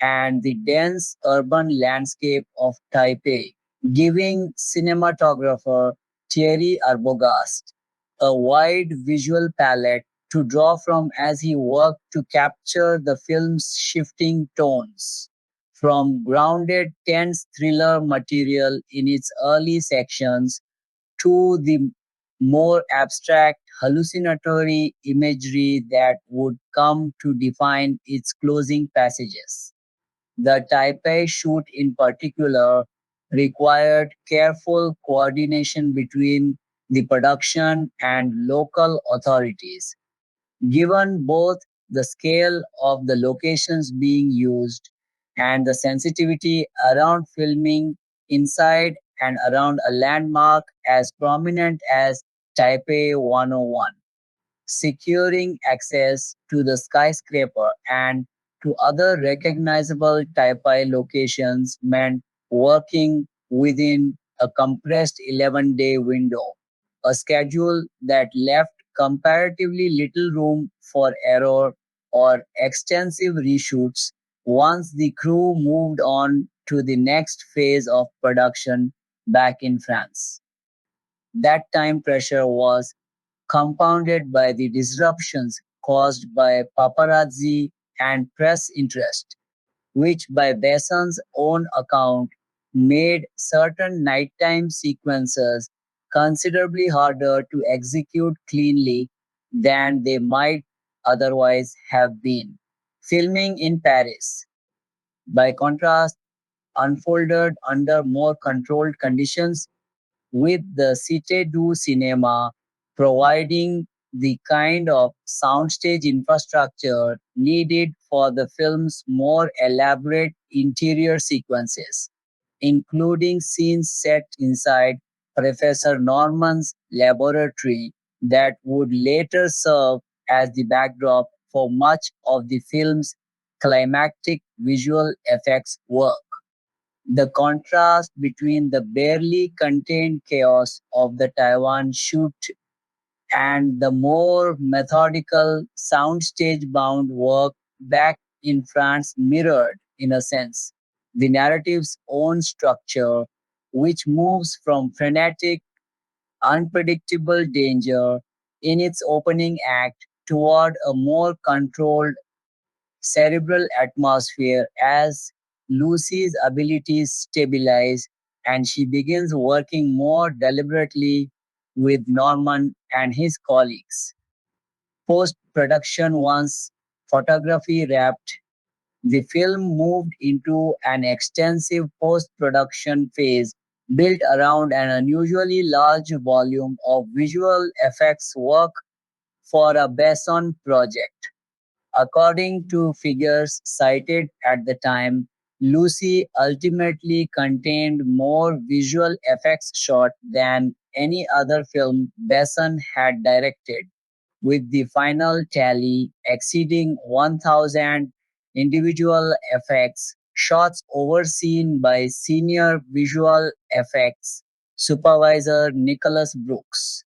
and the dense urban landscape of Taipei, giving cinematographer Thierry Arbogast a wide visual palette to draw from as he worked to capture the film's shifting tones. From grounded, tense thriller material in its early sections to the more abstract, hallucinatory imagery that would come to define its closing passages. The Taipei shoot, in particular, required careful coordination between the production and local authorities, given both the scale of the locations being used and the sensitivity around filming inside and around a landmark as prominent as Taipei 101. Securing access to the skyscraper and to other recognizable Taipei locations meant working within a compressed 11-day window, a schedule that left comparatively little room for error or extensive reshoots once the crew moved on to the next phase of production back in France. That time pressure was compounded by the disruptions caused by paparazzi and press interest, which, by Besson's own account, made certain nighttime sequences considerably harder to execute cleanly than they might otherwise have been. Filming in Paris, by contrast, unfolded under more controlled conditions, with the Cité du Cinéma providing the kind of soundstage infrastructure needed for the film's more elaborate interior sequences, including scenes set inside Professor Norman's laboratory that would later serve as the backdrop for much of the film's climactic visual effects work. The contrast between the barely contained chaos of the Taiwan shoot and the more methodical soundstage bound work back in France mirrored, in a sense, the narrative's own structure, which moves from frenetic, unpredictable danger in its opening act toward a more controlled cerebral atmosphere as Lucy's abilities stabilize and she begins working more deliberately with Norman and his colleagues. Post production, once photography wrapped, the film moved into an extensive post production phase built around an unusually large volume of visual effects work for a Besson project. According to figures cited at the time, Lucy ultimately contained more visual effects shot than any other film Besson had directed, with the final tally exceeding 1,000 individual effects shots overseen by senior visual effects supervisor Nicholas Brooks.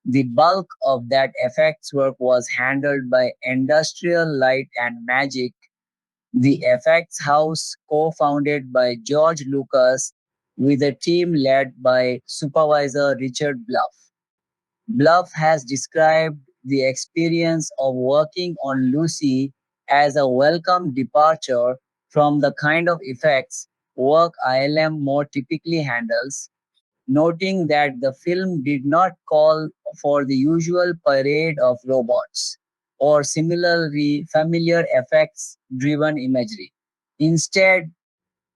The bulk of that effects work was handled by Industrial Light and Magic, the effects house co-founded by George Lucas with a team led by supervisor Richard Bluff. Bluff has described the experience of working on Lucy as a welcome departure from the kind of effects work ILM more typically handles, noting that the film did not call for the usual parade of robots or similarly familiar effects driven imagery. Instead,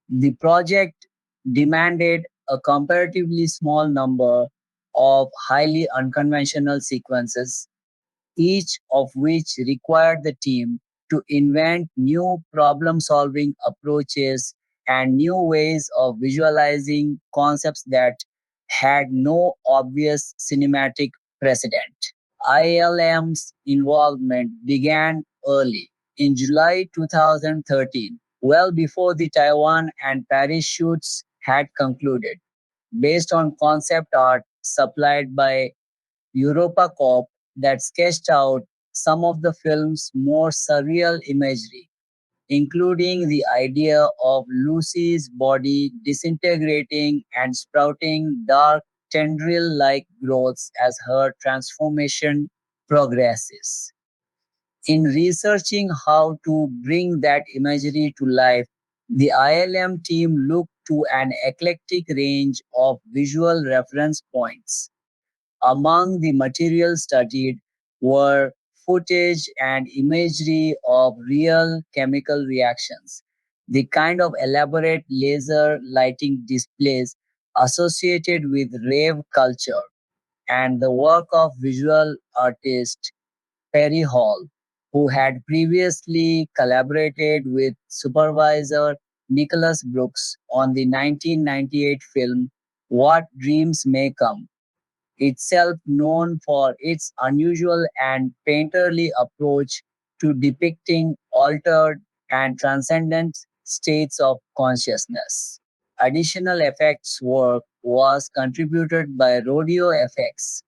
the project demanded a comparatively small number of highly unconventional sequences, each of which required the team to invent new problem solving approaches and new ways of visualizing concepts that had no obvious cinematic precedent. ILM's involvement began early, in July 2013, well before the Taiwan and Paris shoots had concluded, based on concept art supplied by EuropaCorp that sketched out some of the film's more surreal imagery, including the idea of Lucy's body disintegrating and sprouting dark tendril like growths as her transformation progresses. In researching how to bring that imagery to life, the ILM team looked to an eclectic range of visual reference points. Among the material studied were footage and imagery of real chemical reactions, the kind of elaborate laser lighting displays associated with rave culture, and the work of visual artist Perry Hall, who had previously collaborated with supervisor Nicholas Brooks on the 1998 film What Dreams May Come, itself known for its unusual and painterly approach to depicting altered and transcendent states of consciousness. Additional effects work was contributed by Rodeo FX,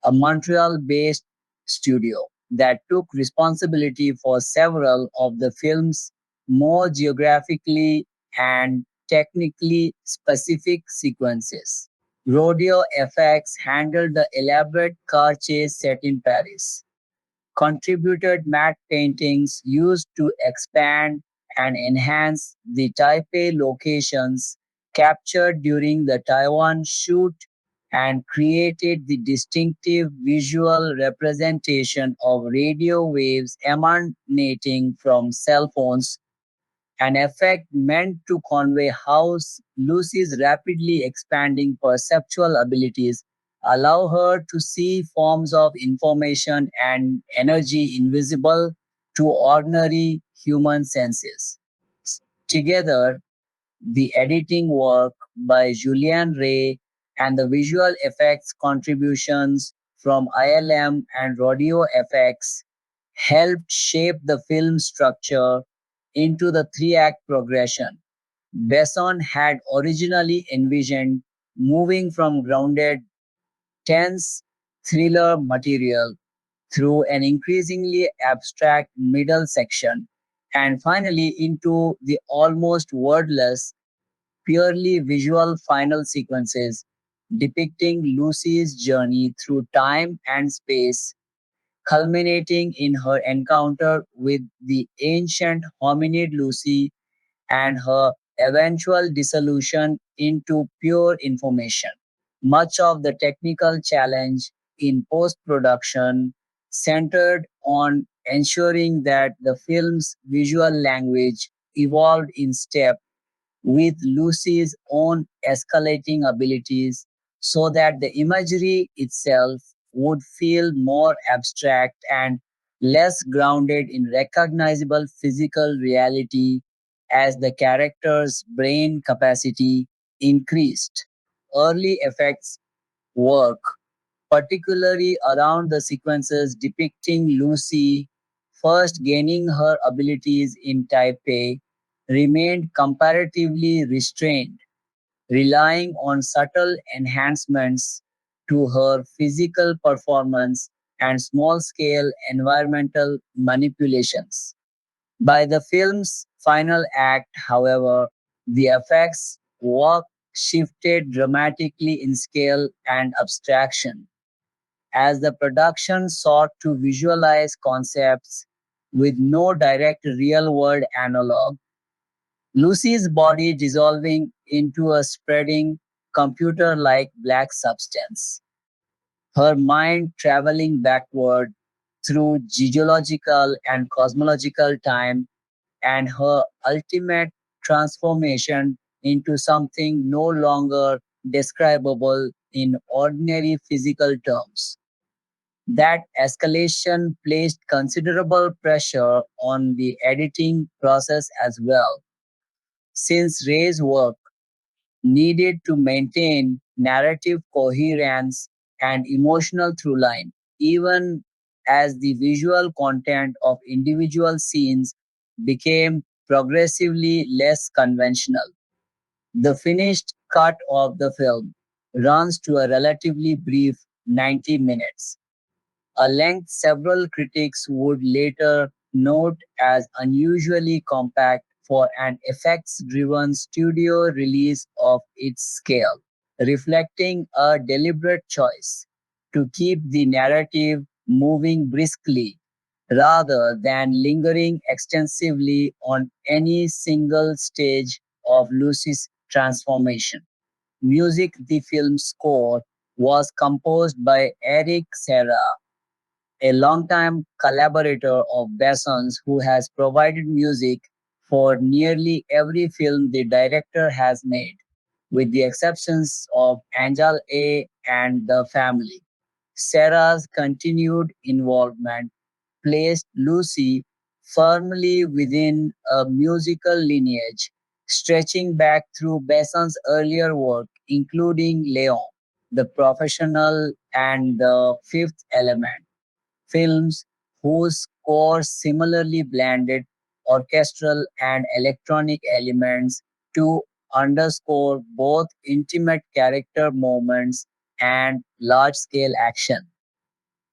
a Montreal based studio that took responsibility for several of the film's more geographically and technically specific sequences. Rodeo FX handled the elaborate car chase set in Paris, contributed matte paintings used to expand and enhance the Taipei locations captured during the Taiwan shoot, and created the distinctive visual representation of radio waves emanating from cell phones, an effect meant to convey how Lucy's rapidly expanding perceptual abilities allow her to see forms of information and energy invisible to ordinary human senses. Together, the editing work by Julian Ray and the visual effects contributions from ILM and Rodeo FX helped shape the film structure into the three-act progression Besson had originally envisioned, moving from grounded, tense thriller material through an increasingly abstract middle section and finally into the almost wordless, purely visual final sequences depicting Lucy's journey through time and space, culminating in her encounter with the ancient hominid Lucy and her eventual dissolution into pure information. Much of the technical challenge in post production centered on ensuring that the film's visual language evolved in step with Lucy's own escalating abilities so that the imagery itself would feel more abstract and less grounded in recognizable physical reality as the character's brain capacity increased. Early effects work, particularly around the sequences depicting Lucy first gaining her abilities in Taipei, remained comparatively restrained, relying on subtle enhancements to her physical performance and small scale environmental manipulations. By the film's final act, however, the effects work shifted dramatically in scale and abstraction as the production sought to visualize concepts with no direct real world analog. Lucy's body dissolving into a spreading computer like black substance, her mind traveling backward through geological and cosmological time, and her ultimate transformation into something no longer describable in ordinary physical terms. That escalation placed considerable pressure on the editing process as well, since Ray's work needed to maintain narrative coherence and emotional throughline, even as the visual content of individual scenes became progressively less conventional. The finished cut of the film runs to a relatively brief 90 minutes, a length several critics would later note as unusually compact for an effects driven studio release of its scale, reflecting a deliberate choice to keep the narrative moving briskly rather than lingering extensively on any single stage of Lucy's transformation. Music, the film score, was composed by Eric Serra, a longtime collaborator of Besson's who has provided music for nearly every film the director has made, with the exceptions of Angel A and The Family. Sarah's continued involvement placed Lucy firmly within a musical lineage stretching back through Besson's earlier work, including Leon, The Professional, and The Fifth Element, films whose scores similarly blended orchestral and electronic elements to underscore both intimate character moments and large scale action.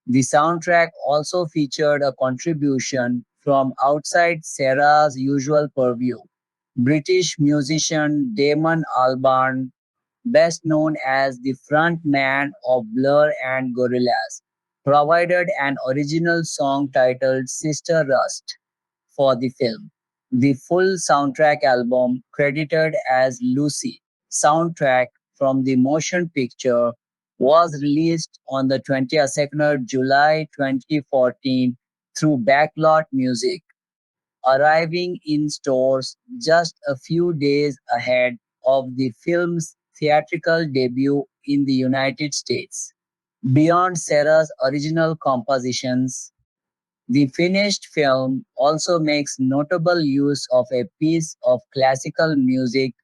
The soundtrack also featured a contribution from outside Serra's usual purview. British musician Damon Albarn, best known as the frontman of Blur and Gorillaz, provided an original song titled Sister Rust for the film. The full soundtrack album, credited as Lucy soundtrack from the motion picture, was released on the 22nd of July 2014 through Backlot Music, arriving in stores just a few days ahead of the film's theatrical debut in the United States. Beyond Serra's original compositions, the finished film also makes notable use of a piece of classical music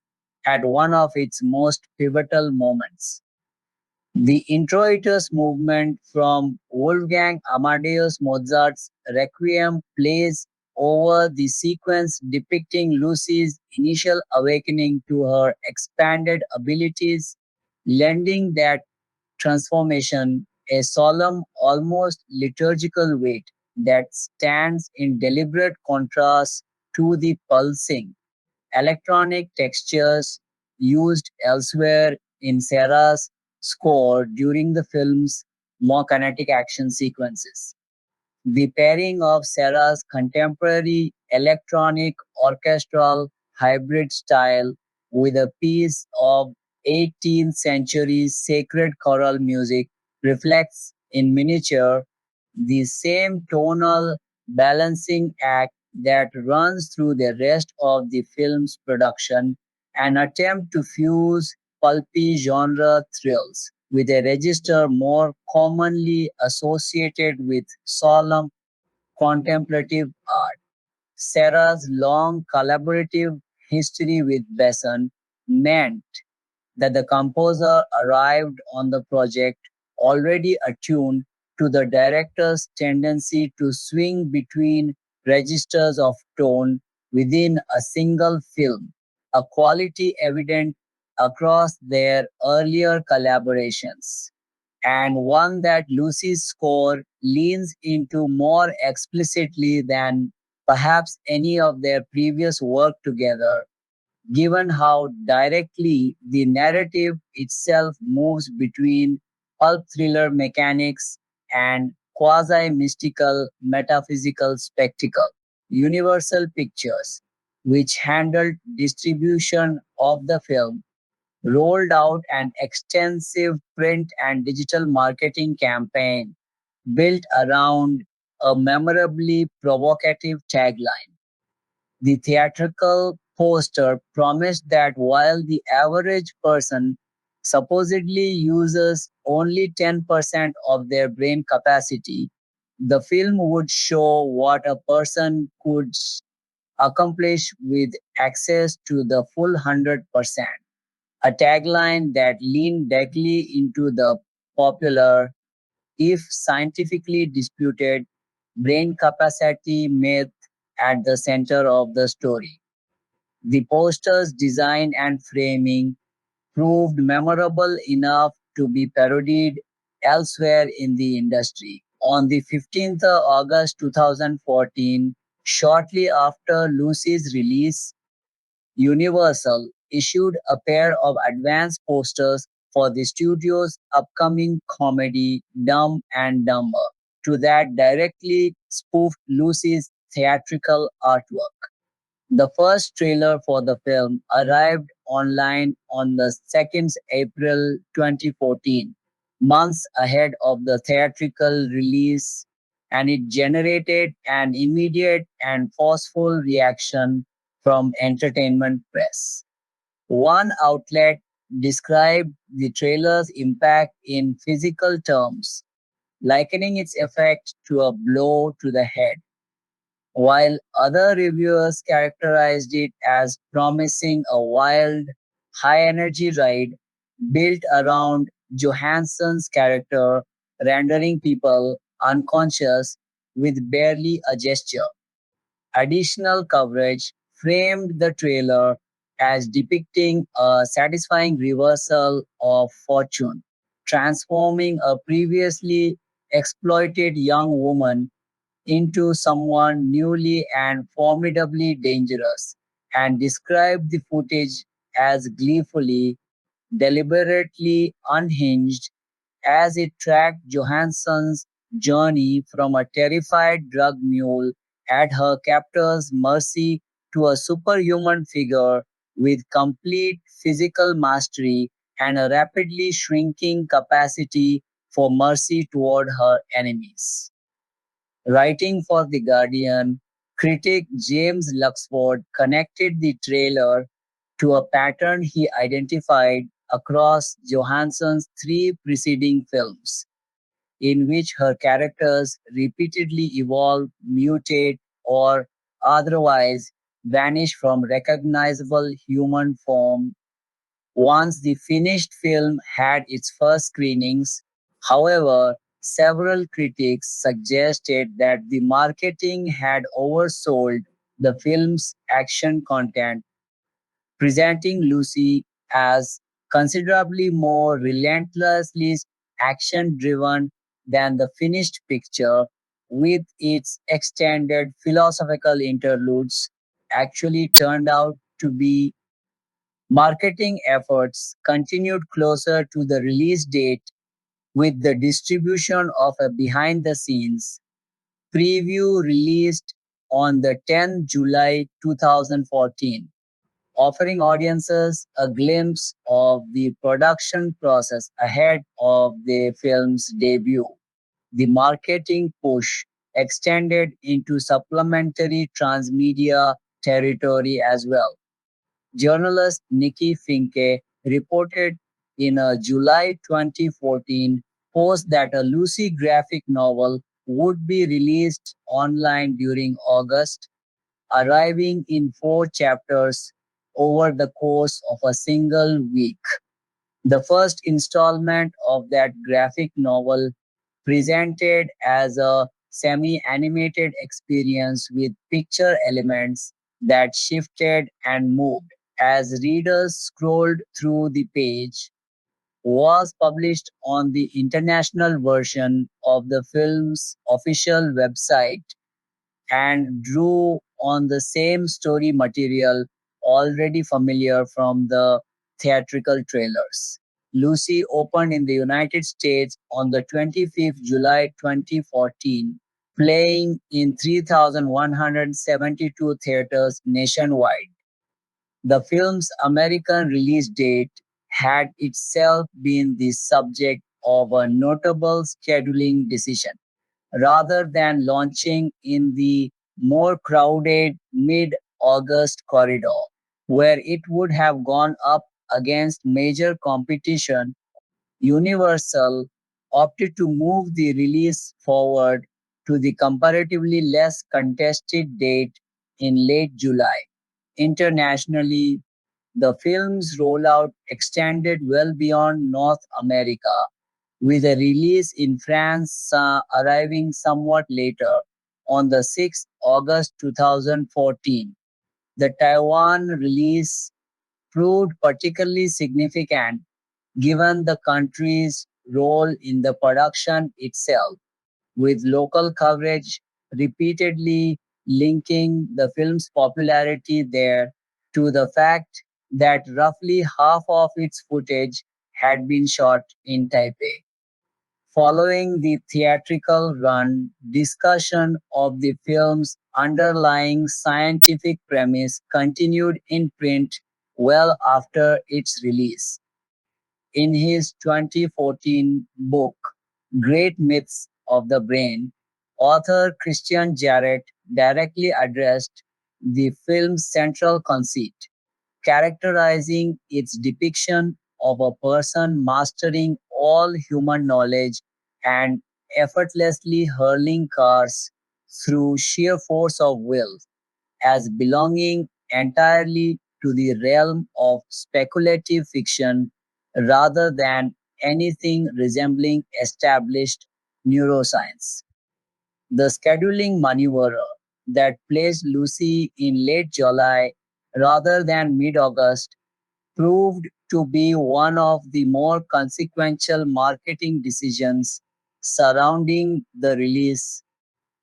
at one of its most pivotal moments. The introitus movement from Wolfgang Amadeus Mozart's Requiem plays over the sequence depicting Lucy's initial awakening to her expanded abilities, lending that transformation a solemn, almost liturgical weight that stands in deliberate contrast to the pulsing, electronic textures used elsewhere in Serra's score during the film's more kinetic action sequences. The pairing of Serra's contemporary electronic orchestral hybrid style with a piece of 18th century sacred choral music reflects in miniature the same tonal balancing act that runs through the rest of the film's production, an attempt to fuse pulpy genre thrills with a register more commonly associated with solemn contemplative art. Serra's long collaborative history with Besson meant that the composer arrived on the project already attuned to the director's tendency to swing between registers of tone within a single film, a quality evident across their earlier collaborations, and one that Lucy's score leans into more explicitly than perhaps any of their previous work together, given how directly the narrative itself moves between pulp thriller mechanics and quasi mystical metaphysical spectacle. Universal Pictures, which handled distribution of the film, rolled out an extensive print and digital marketing campaign built around a memorably provocative tagline. The theatrical poster promised that while the average person supposedly uses only 10% of their brain capacity, the film would show what a person could accomplish with access to the full 100%, a tagline that leaned directly into the popular, if scientifically disputed, brain capacity myth at the center of the story. The poster's design and framing proved memorable enough to be parodied elsewhere in the industry. On the 15th of August 2014, shortly after Lucy's release, Universal issued a pair of advance posters for the studio's upcoming comedy Dumb and Dumber to that directly spoofed Lucy's theatrical artwork. The first trailer for the film arrived online on the 2nd April 2014, months ahead of the theatrical release, and it generated an immediate and forceful reaction from entertainment press. One outlet described the trailer's impact in physical terms, likening its effect to a blow to the head. while other reviewers characterized it as promising a wild, high energy ride built around Johansson's character, rendering people unconscious with barely a gesture. Additional coverage framed the trailer as depicting a satisfying reversal of fortune, transforming a previously exploited young woman into someone newly and formidably dangerous, and described the footage as gleefully, deliberately unhinged as it tracked Johansson's journey from a terrified drug mule at her captor's mercy to a superhuman figure with complete physical mastery and a rapidly shrinking capacity for mercy toward her enemies. Writing for The Guardian, critic James Luxford connected the trailer to a pattern he identified across Johansson's three preceding films, in which her characters repeatedly evolve, mutate, or otherwise vanish from recognizable human form once the finished film had its first screenings. However, several critics suggested that the marketing had oversold the film's action content, presenting Lucy as considerably more relentlessly action driven than the finished picture, with its extended philosophical interludes actually turned out to be. Marketing efforts continued closer to the release date with the distribution of a behind the scenes preview released on the 10th July 2014, offering audiences a glimpse of the production process ahead of the film's debut. The marketing push extended into supplementary transmedia territory as well. Journalist Nikki Finke reported in a July 2014 post that a Lucy graphic novel would be released online during August, arriving in 4 chapters over the course of a single week. The first installment of that graphic novel, presented as a semi animated experience with picture elements that shifted and moved as readers scrolled through the page, was published on the international version of the film's official website and drew on the same story material already familiar from the theatrical trailers. Lucy opened in the United States on the 25th July 2014, playing in 3,172 theaters nationwide. The film's American release date had itself been the subject of a notable scheduling decision. Rather than launching in the more crowded mid August corridor, where it would have gone up against major competition, Universal opted to move the release forward to the comparatively less contested date in late July. Internationally, the film's rollout extended well beyond North America, with a release in France arriving somewhat later on the 6th August 2014. The Taiwan release proved particularly significant given the country's role in the production itself, with local coverage repeatedly linking the film's popularity there to the fact that roughly half of its footage had been shot in Taipei. Following the theatrical run, discussion of the film's underlying scientific premise continued in print well after its release. In his 2014 book, Great Myths of the Brain, author Christian Jarrett directly addressed the film's central conceit, characterizing its depiction of a person mastering all human knowledge and effortlessly hurling cars through sheer force of will, as belonging entirely to the realm of speculative fiction rather than anything resembling established neuroscience. The scheduling maneuver that placed Lucy in late July rather than mid August proved to be one of the more consequential marketing decisions surrounding the release,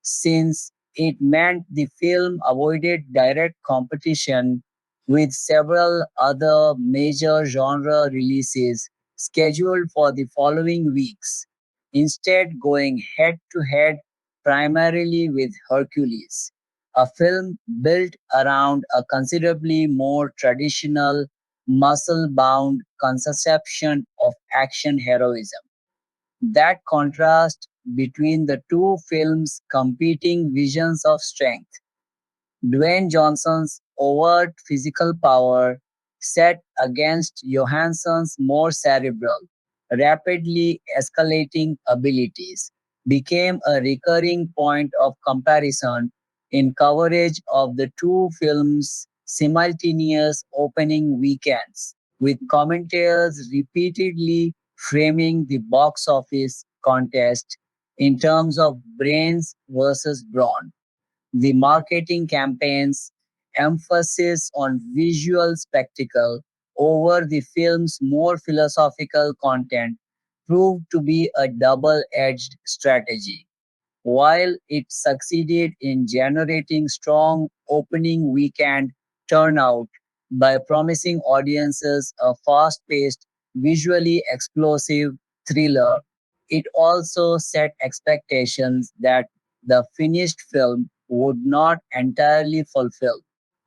since it meant the film avoided direct competition with several other major genre releases scheduled for the following weeks, instead going head to head primarily with Hercules, a film built around a considerably more traditional, muscle bound conception of action heroism. That contrast between the two films' competing visions of strength, Dwayne Johnson's overt physical power set against Johansson's more cerebral, rapidly escalating abilities, became a recurring point of comparison in coverage of the two films' simultaneous opening weekends, with commentators repeatedly framing the box office contest in terms of brains versus brawn. The marketing campaign's emphasis on visual spectacle over the film's more philosophical content proved to be a double edged strategy. While it succeeded in generating strong opening weekend turnout by promising audiences a fast paced, visually explosive thriller, it also set expectations that the finished film would not entirely fulfill,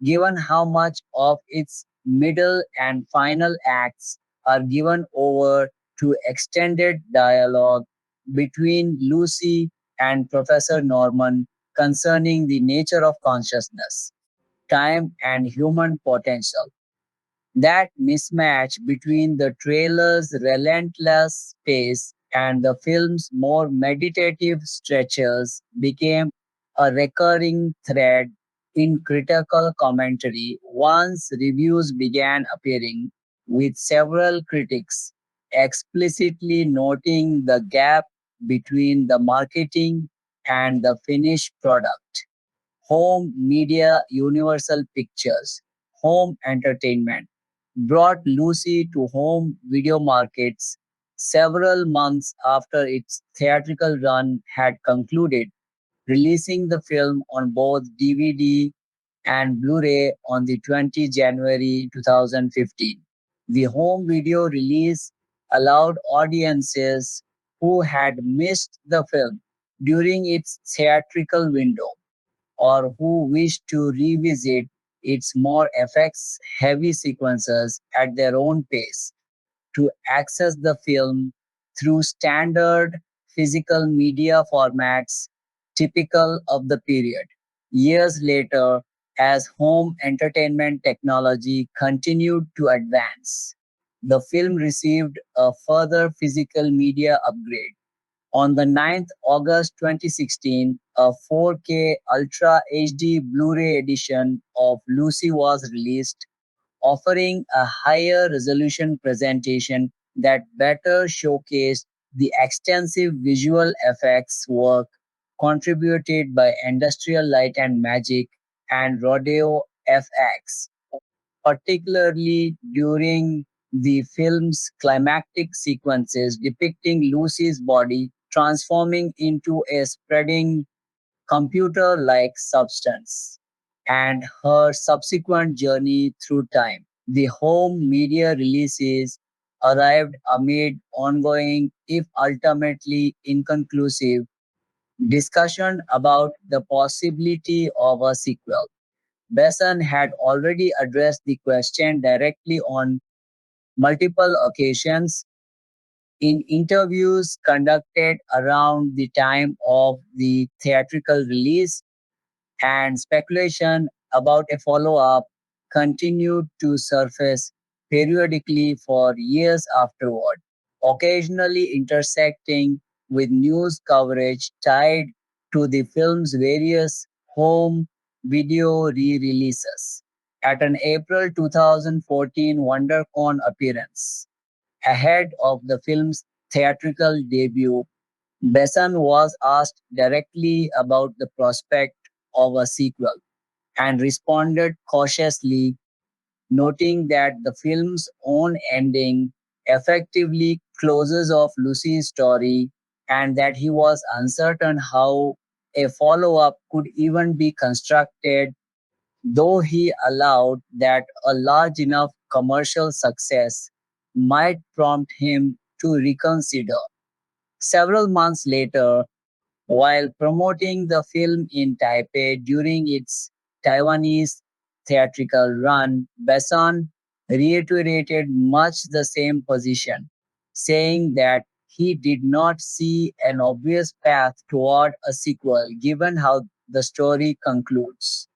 given how much of its middle and final acts are given over to extended dialogue between Lucy and Professor Norman concerning the nature of consciousness, time, and human potential. That mismatch between the trailer's relentless pace and the film's more meditative stretches became a recurring thread in critical commentary once reviews began appearing, with several critics explicitly noting the gap between the marketing and the finished product. Home Media Universal Pictures, Home Entertainment, brought Lucy to home video markets several months after its theatrical run had concluded, releasing the film on both DVD and Blu-ray on the 20 January 2015. The home video release allowed audiences who had missed the film during its theatrical window or who wish to revisit its more effects heavy sequences at their own pace to access the film through standard physical media formats typical of the period. Years later, as home entertainment technology continued to advance, the film received a further physical media upgrade. On the 9th August 2016, a 4K Ultra HD Blu-ray edition of Lucy was released, offering a higher resolution presentation that better showcased the extensive visual effects work contributed by Industrial Light and Magic and Rodeo FX, particularly during the film's climactic sequences depicting Lucy's body transforming into a spreading computer like substance and her subsequent journey through time. The home media releases arrived amid ongoing, if ultimately inconclusive, discussion about the possibility of a sequel. Besson had already addressed the question directly on multiple occasions in interviews conducted around the time of the theatrical release, and speculation about a follow up continued to surface periodically for years afterward, occasionally intersecting with news coverage tied to the film's various home video re-releases. At an April 2014 WonderCon appearance, ahead of the film's theatrical debut, Besson was asked directly about the prospect of a sequel and responded cautiously, noting that the film's own ending effectively closes off Lucy's story and that he was uncertain how a follow up could even be constructed, though he allowed that a large enough commercial success might prompt him to reconsider. Several months later, while promoting the film in Taipei during its Taiwanese theatrical run, Besson reiterated much the same position, saying that he did not see an obvious path toward a sequel given how the story concludes,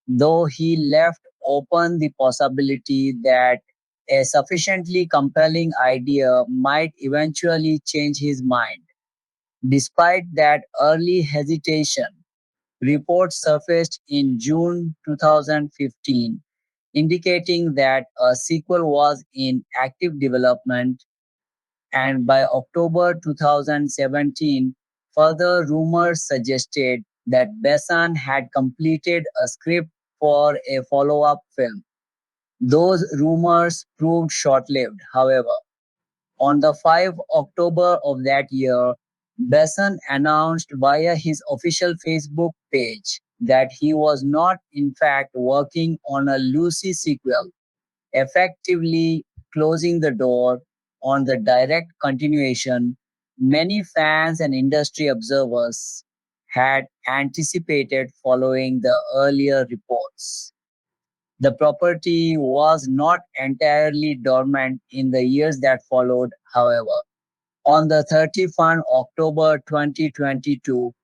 though he left open the possibility that a sufficiently compelling idea might eventually change his mind. Despite that early hesitation, reports surfaced in June 2015 indicating that a sequel was in active development, and by October 2017, further rumors suggested that Besson had completed a script for a follow up film. Those rumors proved short lived, however. On the 5 October of that year, Besson announced via his official Facebook page that he was not in fact working on a Lucy sequel, effectively closing the door on the direct continuation many fans and industry observers had anticipated following the earlier reports. The property was not entirely dormant in the years that followed, however. On the 31st October 2022,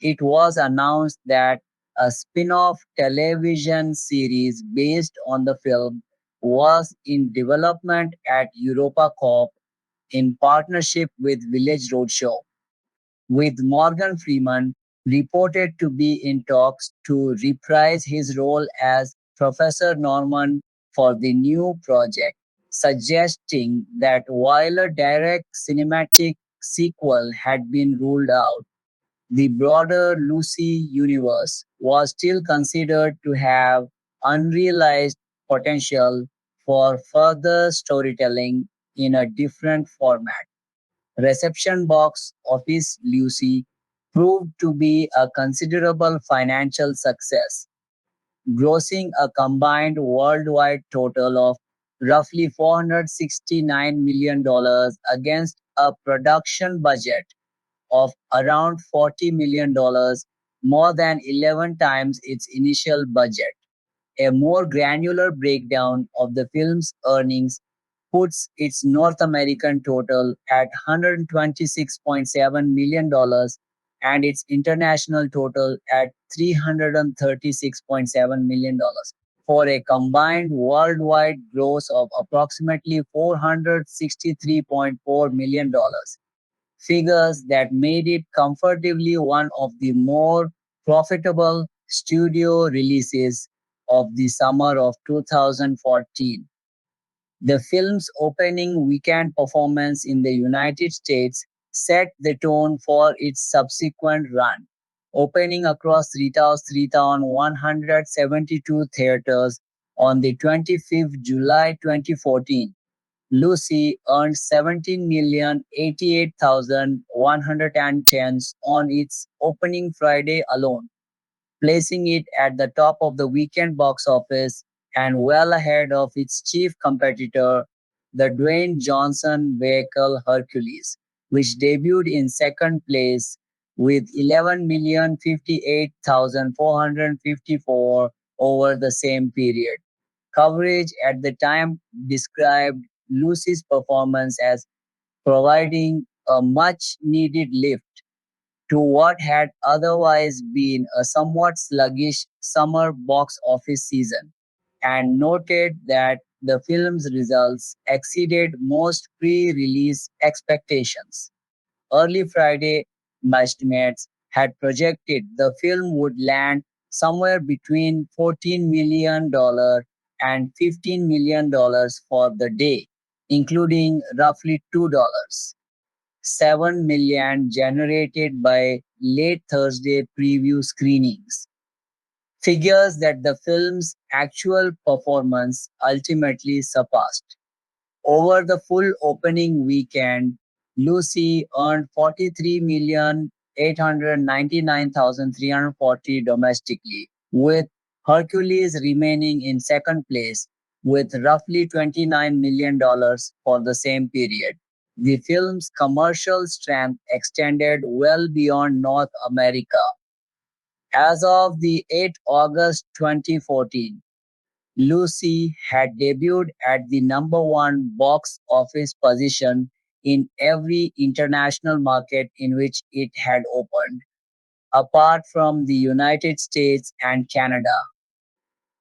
it was announced that a spin-off television series based on the film was in development at Europa Corp in partnership with Village Roadshow, with Morgan Freeman reported to be in talks to reprise his role as Professor Norman for the new project, suggesting that while a direct cinematic sequel had been ruled out, the broader Lucy universe was still considered to have unrealized potential for further storytelling in a different format. Reception box office Lucy proved to be a considerable financial success, grossing a combined worldwide total of roughly $469 million against a production budget of around $40 million, more than 11 times its initial budget. A more granular breakdown of the film's earnings puts its North American total at $126.7 million and its international total at $336.7 million, for a combined worldwide gross of approximately $463.4 million, figures that made it comfortably one of the more profitable studio releases of the summer of 2014. The film's opening weekend performance in the United States set the tone for its subsequent run, opening across 3,172 theaters on the 25th July 2014. Lucy earned 17,088,110 on its opening Friday alone, placing it at the top of the weekend box office and well ahead of its chief competitor, the Dwayne Johnson vehicle Hercules, which debuted in second place with 11,058,454 over the same period. Coverage at the time described Lucy's performance as providing a much needed lift to what had otherwise been a somewhat sluggish summer box office season, and noted that the film's results exceeded most pre release expectations. Early Friday estimates had projected the film would land somewhere between $14 million and $15 million for the day, including roughly $2. 7 million generated by late Thursday preview screenings. Figures that the film's actual performance ultimately surpassed. Over the full opening weekend, Lucy earned 43,899,340 domestically, with Hercules remaining in second place with roughly $29 million for the same period. The film's commercial strength extended well beyond North America. As of the 8th August 2014, Lucy had debuted at the number one box office position in every international market in which it had opened, apart from the United States and Canada.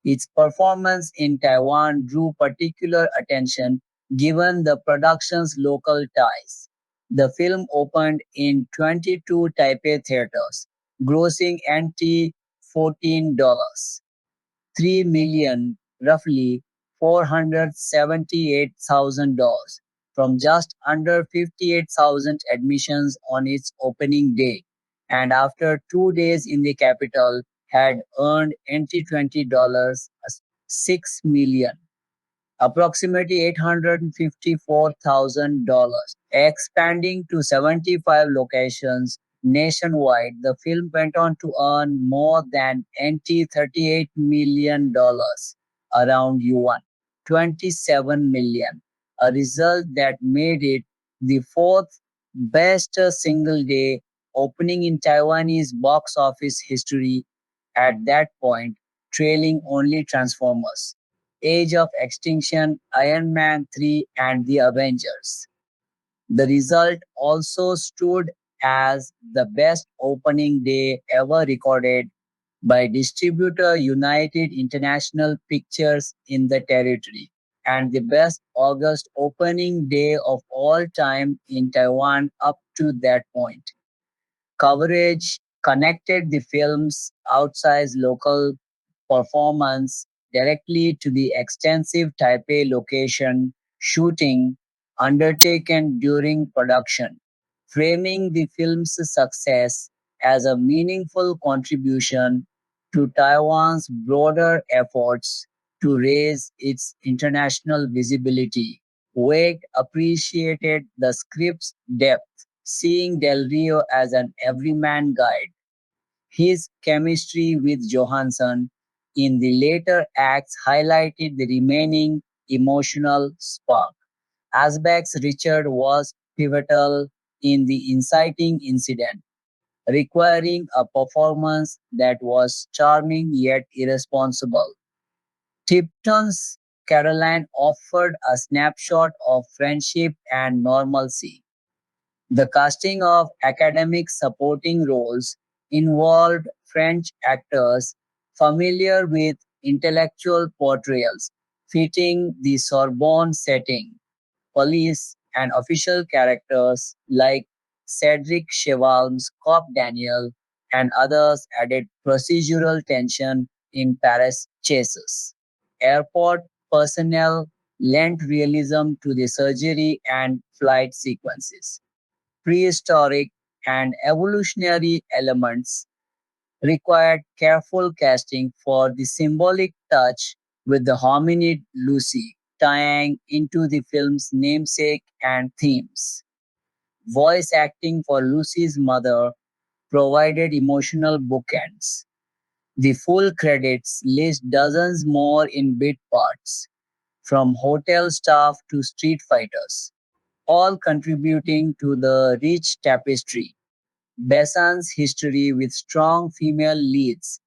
Its performance in Taiwan drew particular attention given the production's local ties. The film opened in 22 Taipei theaters, grossing NT $14. 3 million, roughly $478,000, from just under 58,000 admissions on its opening day, and after 2 days in the capital, had earned NT $20, 6 million, approximately $854,000. Expanding to 75 locations nationwide, the film went on to earn more than NT $38 million, around yuan 27 million, a result that made it the fourth best single day opening in Taiwanese box office history at that point, trailing only Transformers, Age of Extinction, Iron Man 3, and The Avengers. The result also stood as the best opening day ever recorded by distributor United International Pictures in the territory, and the best August opening day of all time in Taiwan up to that point. Coverage connected the film's outsized local performance directly to the extensive Taipei location shooting undertaken during production, framing the film's success as a meaningful contribution to Taiwan's broader efforts to raise its international visibility. Wade appreciated the script's depth, seeing Del Rio as an everyman guide. His chemistry with Johansson in the later acts highlighted the remaining emotional spark. Asbach's Richard was pivotal in the inciting incident, requiring a performance that was charming yet irresponsible. Tipton's Caroline offered a snapshot of friendship and normalcy. The casting of academic supporting roles involved French actors familiar with intellectual portrayals, fitting the Sorbonne setting. Police and official characters like Cedric Cheval's Cop Daniel and others added procedural tension in Paris chases. Airport personnel lent realism to the surgery and flight sequences. Prehistoric and evolutionary elements required careful casting for the symbolic touch, with the hominid Lucy tying into the film's namesake and themes. Voice acting for Lucy's mother provided emotional bookends. The full credits list dozens more in bit parts, from hotel staff to street fighters, all contributing to the rich tapestry. Besant's history with strong female leads,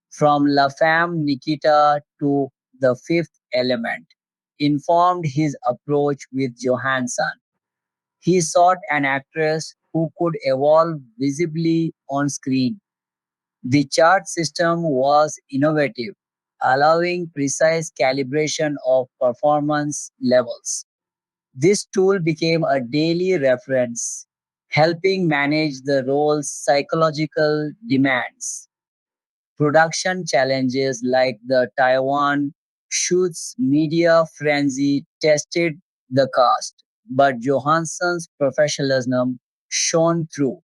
from La Femme Nikita to The Fifth Element, informed his approach with Johansson. He sought an actress who could evolve visibly on screen. The chart system was innovative, allowing precise calibration of performance levels. This tool became a daily reference, helping manage the role's psychological demands. Production challenges like the Taiwan shoots media frenzy tested the cast, but Johansson's professionalism shone through.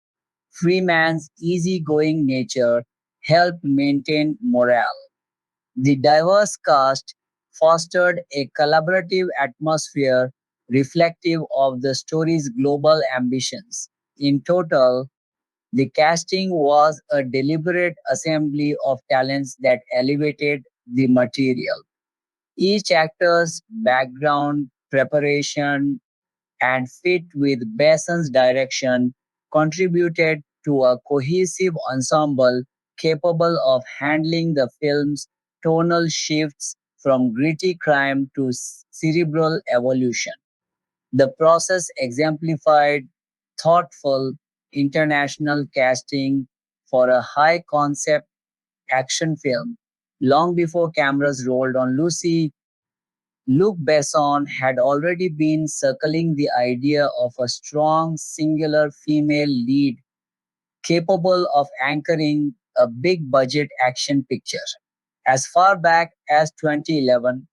Freeman's easygoing nature helped maintain morale. The diverse cast fostered a collaborative atmosphere reflective of the story's global ambitions. In total, the casting was a deliberate assembly of talents that elevated the material. Each actor's background, preparation, and fit with Besson's direction contributed to a cohesive ensemble capable of handling the film's tonal shifts from gritty crime to cerebral evolution. The process exemplified thoughtful international casting for a high concept action film. Long before cameras rolled on Lucy, Luc Besson had already been circling the idea of a strong, singular female lead capable of anchoring a big budget action picture. As far back as 2011,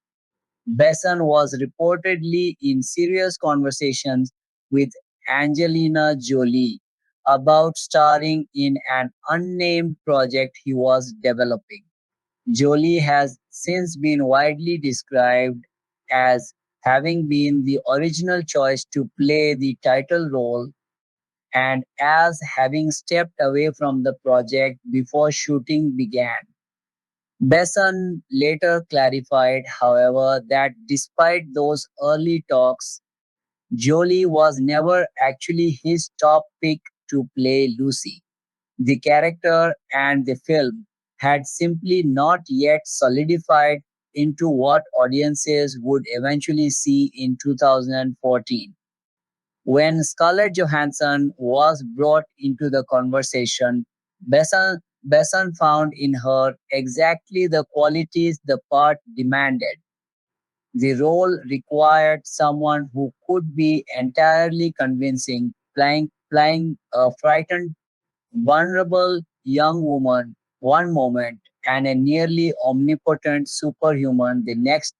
Besson was reportedly in serious conversations with Angelina Jolie about starring in an unnamed project he was developing. Jolie has since been widely described as having been the original choice to play the title role and as having stepped away from the project before shooting began. Besson later clarified, however, that despite those early talks, Jolie was never actually his top pick to play Lucy. The character and the film had simply not yet solidified into what audiences would eventually see in 2014. When Scarlett Johansson was brought into the conversation, Besson found in her exactly the qualities the part demanded. The role required someone who could be entirely convincing, playing a frightened, vulnerable young woman one moment and a nearly omnipotent superhuman the next,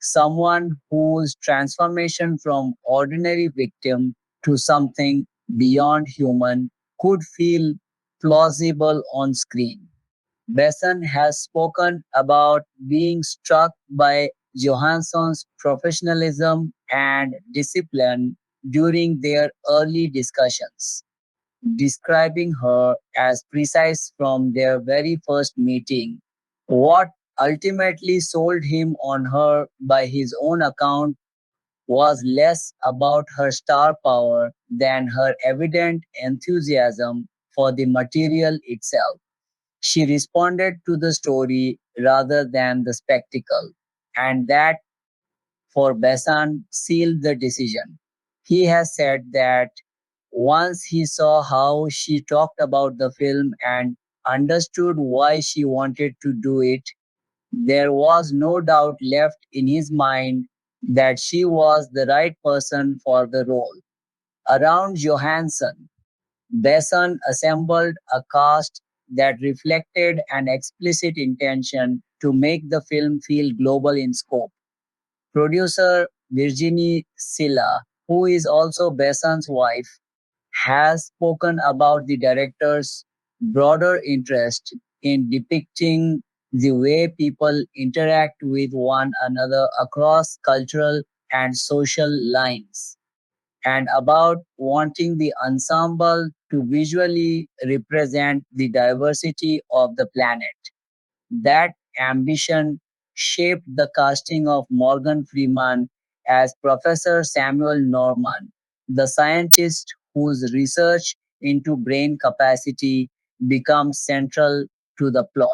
someone whose transformation from ordinary victim to something beyond human could feel plausible on screen. Besson has spoken about being struck by Johansson's professionalism and discipline during their early discussions, describing her as precise from their very first meeting. What ultimately sold him on her by his own account was less about her star power than her evident enthusiasm for the material itself. She responded to the story rather than the spectacle, and that for Besson sealed the decision. He has said that once he saw how she talked about the film and understood why she wanted to do it, there was no doubt left in his mind that she was the right person for the role. Around Johansson, Besson assembled a cast that reflected an explicit intention to make the film feel global in scope. Producer Virginie Silla, who is also Besson's wife, has spoken about the director's broader interest in depicting the way people interact with one another across cultural and social lines, and about wanting the ensemble to visually represent the diversity of the planet. That ambition shaped the casting of Morgan Freeman as Professor Samuel Norman, the scientist whose research into brain capacity becomes central to the plot.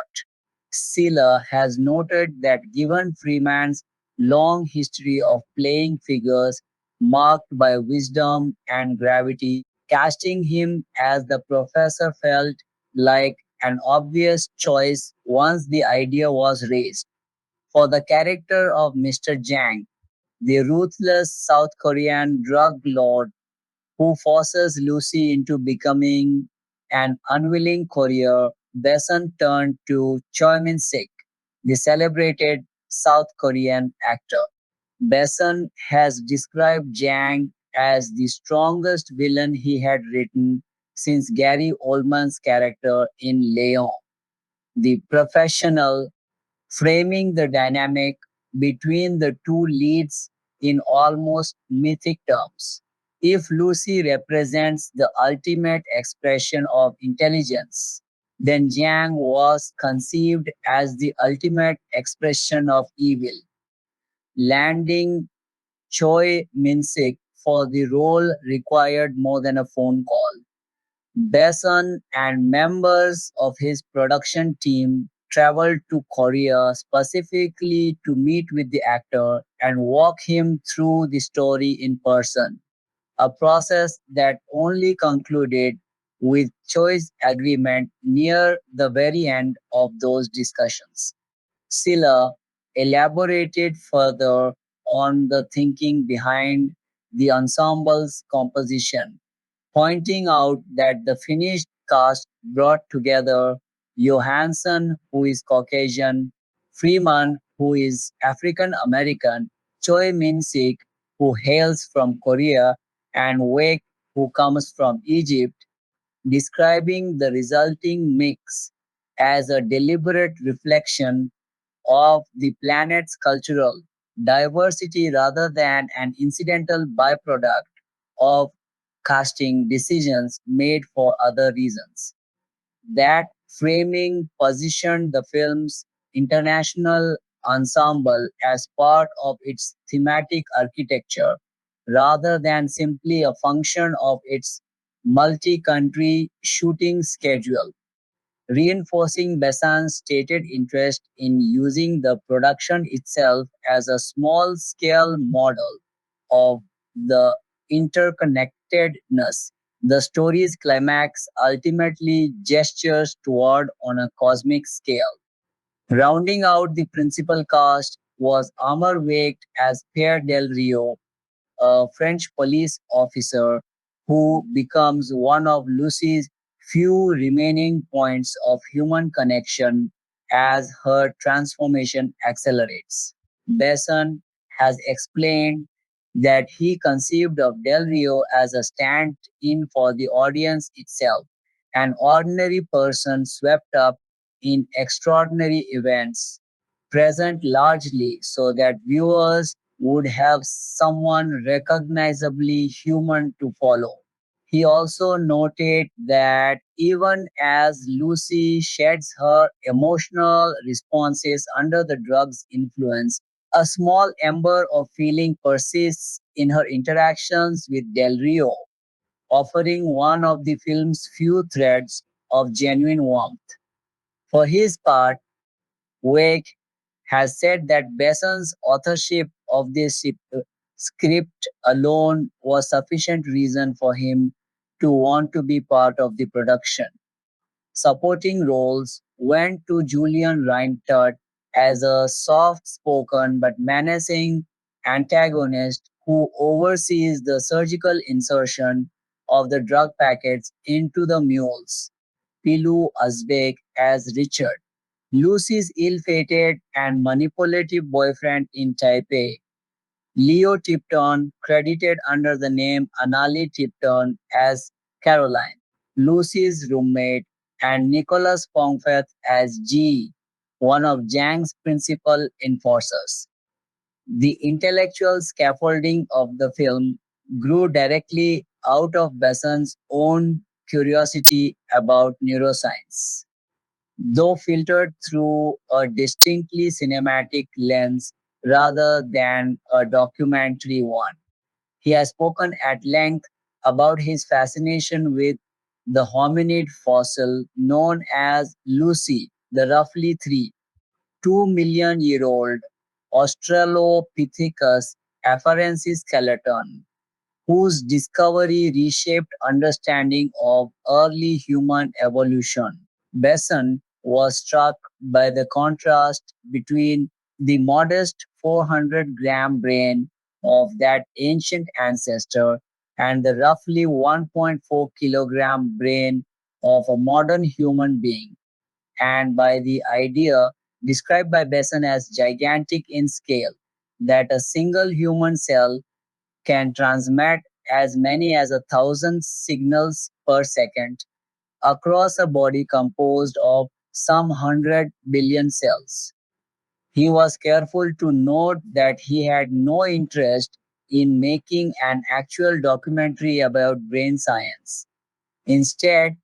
Siller has noted that given Freeman's long history of playing figures marked by wisdom and gravity, casting him as the professor felt like an obvious choice once the idea was raised. For the character of Mr. Jang, the ruthless South Korean drug lord, who forces Lucy into becoming an unwilling courier, Besson turned to Choi Min-sik, the celebrated South Korean actor. Besson has described Jang as the strongest villain he had written since Gary Oldman's character in Leon. The professional, framing the dynamic between the two leads in almost mythic terms. If Lucy represents the ultimate expression of intelligence, then Jiang was conceived as the ultimate expression of evil. Landing Choi Min-sik for the role required more than a phone call. Besson and members of his production team traveled to Korea specifically to meet with the actor and walk him through the story in person, a process that only concluded with Choi's agreement near the very end of those discussions. Silla elaborated further on the thinking behind the ensemble's composition, pointing out that the finished cast brought together Johansson, who is Caucasian, Freeman, who is African American, Choi Min-sik, who hails from Korea, and Wake, who comes from Egypt, describing the resulting mix as a deliberate reflection of the planet's cultural diversity rather than an incidental byproduct of casting decisions made for other reasons. That framing positioned the film's international ensemble as part of its thematic architecture rather than simply a function of its multi country shooting schedule, reinforcing Besant's stated interest in using the production itself as a small scale model of the interconnectedness the story's climax ultimately gestures toward on a cosmic scale. Rounding out the principal cast was Amar Wake as Pierre Del Rio, a French police officer who becomes one of Lucy's few remaining points of human connection as her transformation accelerates. Besson has explained that he conceived of Del Rio as a stand in for the audience itself, an ordinary person swept up in extraordinary events present largely so that viewers would have someone recognizably human to follow. He also noted that even as Lucy sheds her emotional responses under the drug's influence, a small ember of feeling persists in her interactions with Del Rio, offering one of the film's few threads of genuine warmth. For his part, Wake has said that Besson's authorship of this script alone was sufficient reason for him to want to be part of the production. Supporting roles went to Julian Reintert as a soft-spoken but menacing antagonist who oversees the surgical insertion of the drug packets into the mules. Pilu Azbek as Richard, Lucy's ill-fated and manipulative boyfriend in Taipei. Leo Tipton, credited under the name Anali Tipton as Caroline, Lucy's roommate, and Nicholas Pongfeth as G, one of Jiang's principal enforcers. The intellectual scaffolding of the film grew directly out of Besson's own curiosity about neuroscience, though filtered through a distinctly cinematic lens rather than a documentary one. He has spoken at length about his fascination with the hominid fossil known as Lucy, the roughly 2 million-year-old Australopithecus afarensis skeleton, whose discovery reshaped understanding of early human evolution. Besson was struck by the contrast between the modest 400-gram brain of that ancient ancestor and the roughly 1.4 kilogram brain of a modern human being, and by the idea described by Besson as gigantic in scale, that a single human cell can transmit as many as 1,000 signals per second across a body composed of some 100 billion cells. He was careful to note that he had no interest in making an actual documentary about brain science. Instead,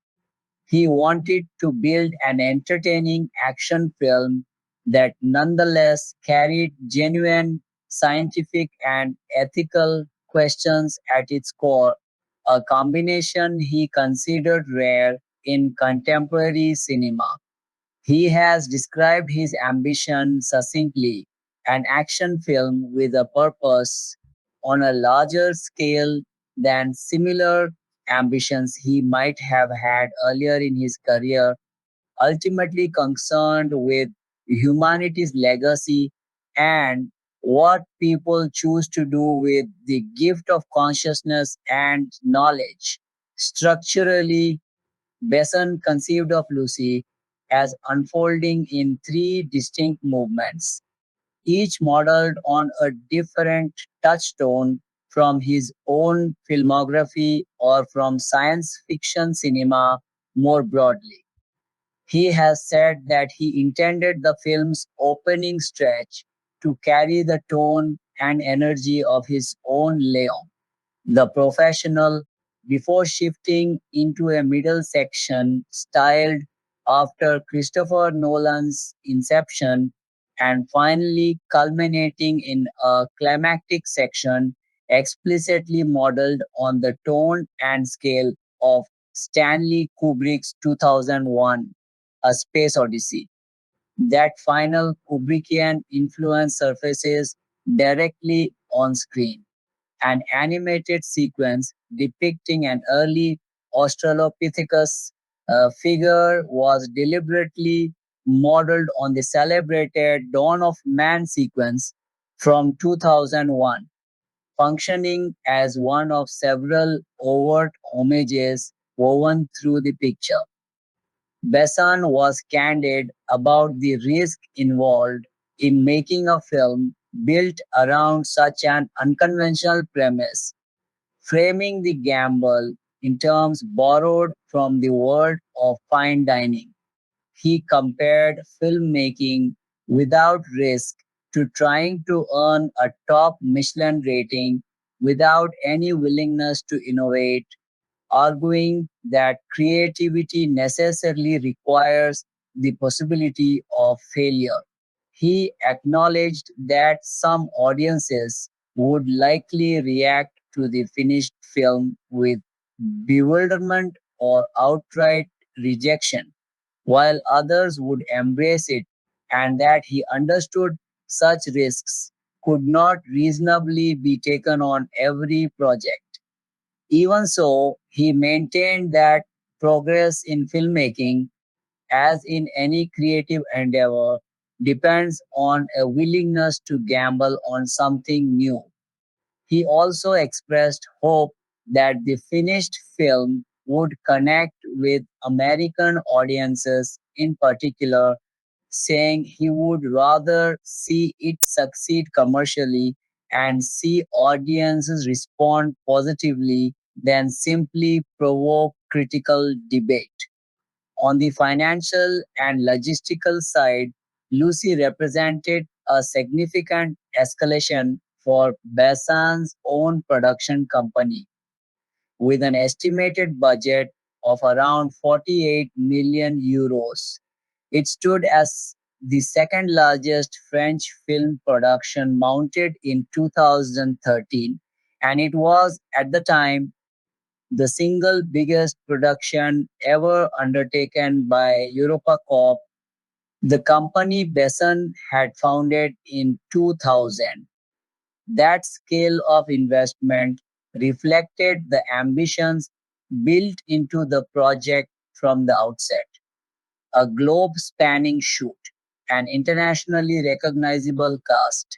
he wanted to build an entertaining action film that nonetheless carried genuine scientific and ethical questions at its core, a combination he considered rare in contemporary cinema. He has described his ambition succinctly: an action film with a purpose on a larger scale than similar ambitions he might have had earlier in his career, ultimately concerned with humanity's legacy and what people choose to do with the gift of consciousness and knowledge. Structurally, Besson conceived of Lucy as unfolding in three distinct movements, each modeled on a different touchstone from his own filmography or from science fiction cinema more broadly. He has said that he intended the film's opening stretch to carry the tone and energy of his own Leon, the professional, before shifting into a middle section styled after Christopher Nolan's Inception, and finally culminating in a climactic section explicitly modeled on the tone and scale of Stanley Kubrick's 2001 A Space Odyssey. That final Kubrickian influence surfaces directly on screen. An animated sequence depicting an early Australopithecus figure was deliberately modeled on the celebrated Dawn of Man sequence from 2001, functioning as one of several overt homages woven through the picture. Besson was candid about the risk involved in making a film built around such an unconventional premise, framing the gamble in terms borrowed from the world of fine dining. He compared filmmaking without risk to trying to earn a top Michelin rating without any willingness to innovate, arguing that creativity necessarily requires the possibility of failure. He acknowledged that some audiences would likely react to the finished film with bewilderment or outright rejection, while others would embrace it, and that he understood such risks could not reasonably be taken on every project. Even so, he maintained that progress in filmmaking, as in any creative endeavor, depends on a willingness to gamble on something new. He also expressed hope that the finished film would connect with American audiences in particular, saying he would rather see it succeed commercially and see audiences respond positively than simply provoke critical debate. On the financial and logistical side, Lucy represented a significant escalation for Besson's own production company, with an estimated budget of around 48 million euros. It stood as the second largest French film production mounted in 2013, and it was at the time the single biggest production ever undertaken by EuropaCorp, the company Besson had founded in 2000. That scale of investment reflected the ambitions built into the project from the outset: a globe spanning shoot, an internationally recognizable cast,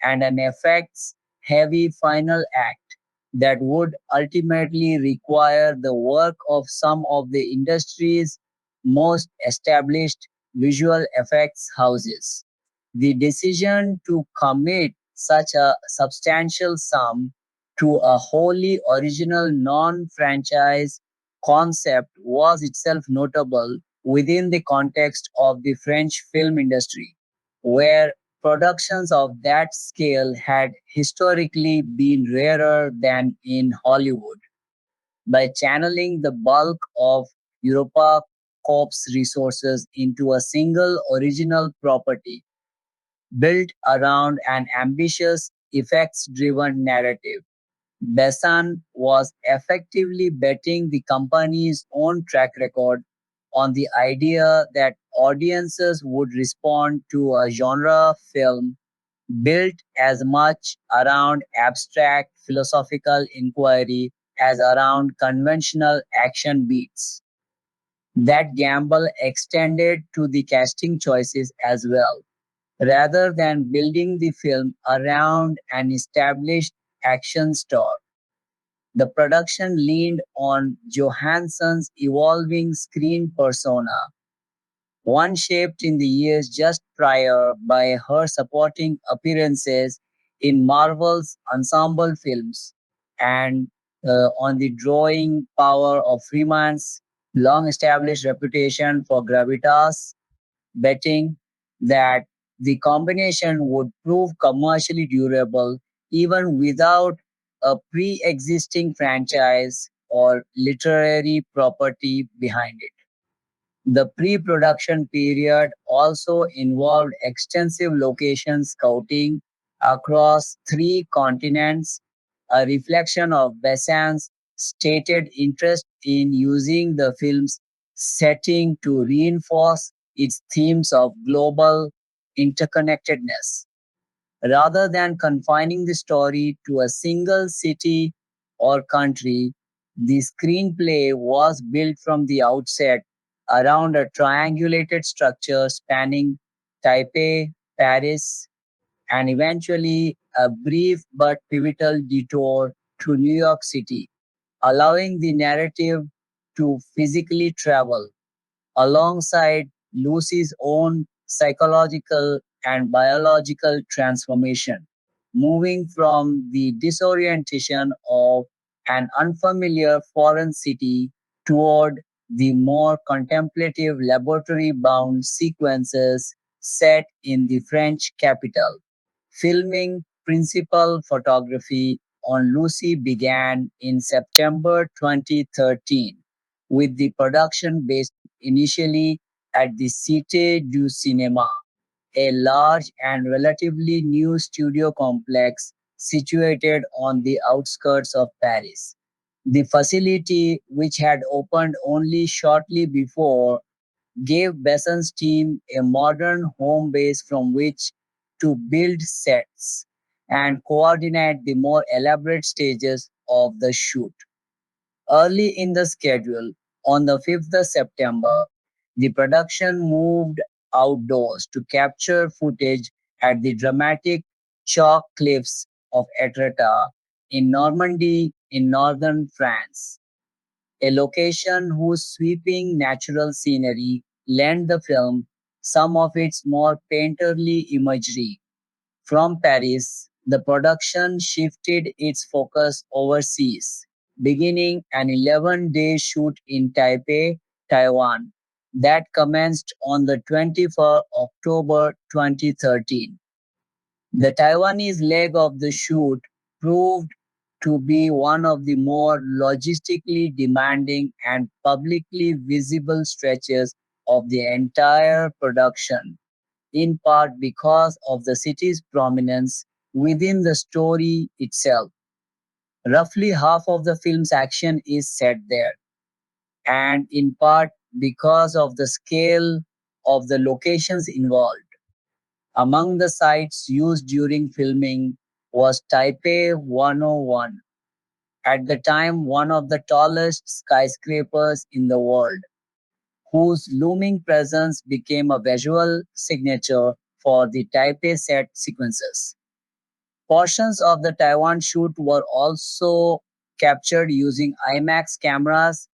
and an effects heavy final act that would ultimately require the work of some of the industry's most established visual effects houses. The decision to commit such a substantial sum to a wholly original non franchise concept was itself notable within the context of the French film industry, where productions of that scale had historically been rarer than in Hollywood. By channeling the bulk of Europa Corp's resources into a single original property built around an ambitious, effects driven narrative, Besson was effectively betting the company's own track record on the idea that audiences would respond to a genre film built as much around abstract philosophical inquiry as around conventional action beats. That gamble extended to the casting choices as well. Rather than building the film around an established action star, the production leaned on Johansson's evolving screen persona, one shaped in the years just prior by her supporting appearances in Marvel's ensemble films and on the drawing power of Freeman's long established reputation for gravitas, betting that the combination would prove commercially durable even without a pre existing franchise or literary property behind it. The pre production period also involved extensive location scouting across three continents, a reflection of Besson's stated interest in using the film's setting to reinforce its themes of global interconnectedness. Rather than confining the story to a single city or country, the screenplay was built from the outset around a triangulated structure spanning Taipei, Paris, and eventually a brief but pivotal detour to New York City, allowing the narrative to physically travel alongside Lucy's own psychological and biological transformation, moving from the disorientation of an unfamiliar foreign city toward the more contemplative laboratory bound sequences set in the French capital. Filming principal photography on Lucy began in September 2013, with the production based initially at the Cité du Cinéma, a large and relatively new studio complex situated on the outskirts of Paris. The facility, which had opened only shortly before, gave Besson's team a modern home base from which to build sets and coordinate the more elaborate stages of the shoot. Early in the schedule, on the 5th of September, the production moved outdoors to capture footage at the dramatic chalk cliffs of Etretat in Normandy in northern France, a location whose sweeping natural scenery lent the film some of its more painterly imagery. From Paris, the production shifted its focus overseas, beginning an 11-day shoot in Taipei, Taiwan, that commenced on the 24th October 2013. The Taiwanese leg of the shoot proved to be one of the more logistically demanding and publicly visible stretches of the entire production, in part because of the city's prominence within the story itself. Roughly half of the film's action is set there, and in part because of the scale of the locations involved. Among the sites used during filming was Taipei 101, at the time one of the tallest skyscrapers in the world, whose looming presence became a visual signature for the Taipei set sequences. Portions of the Taiwan shoot were also captured using IMAX cameras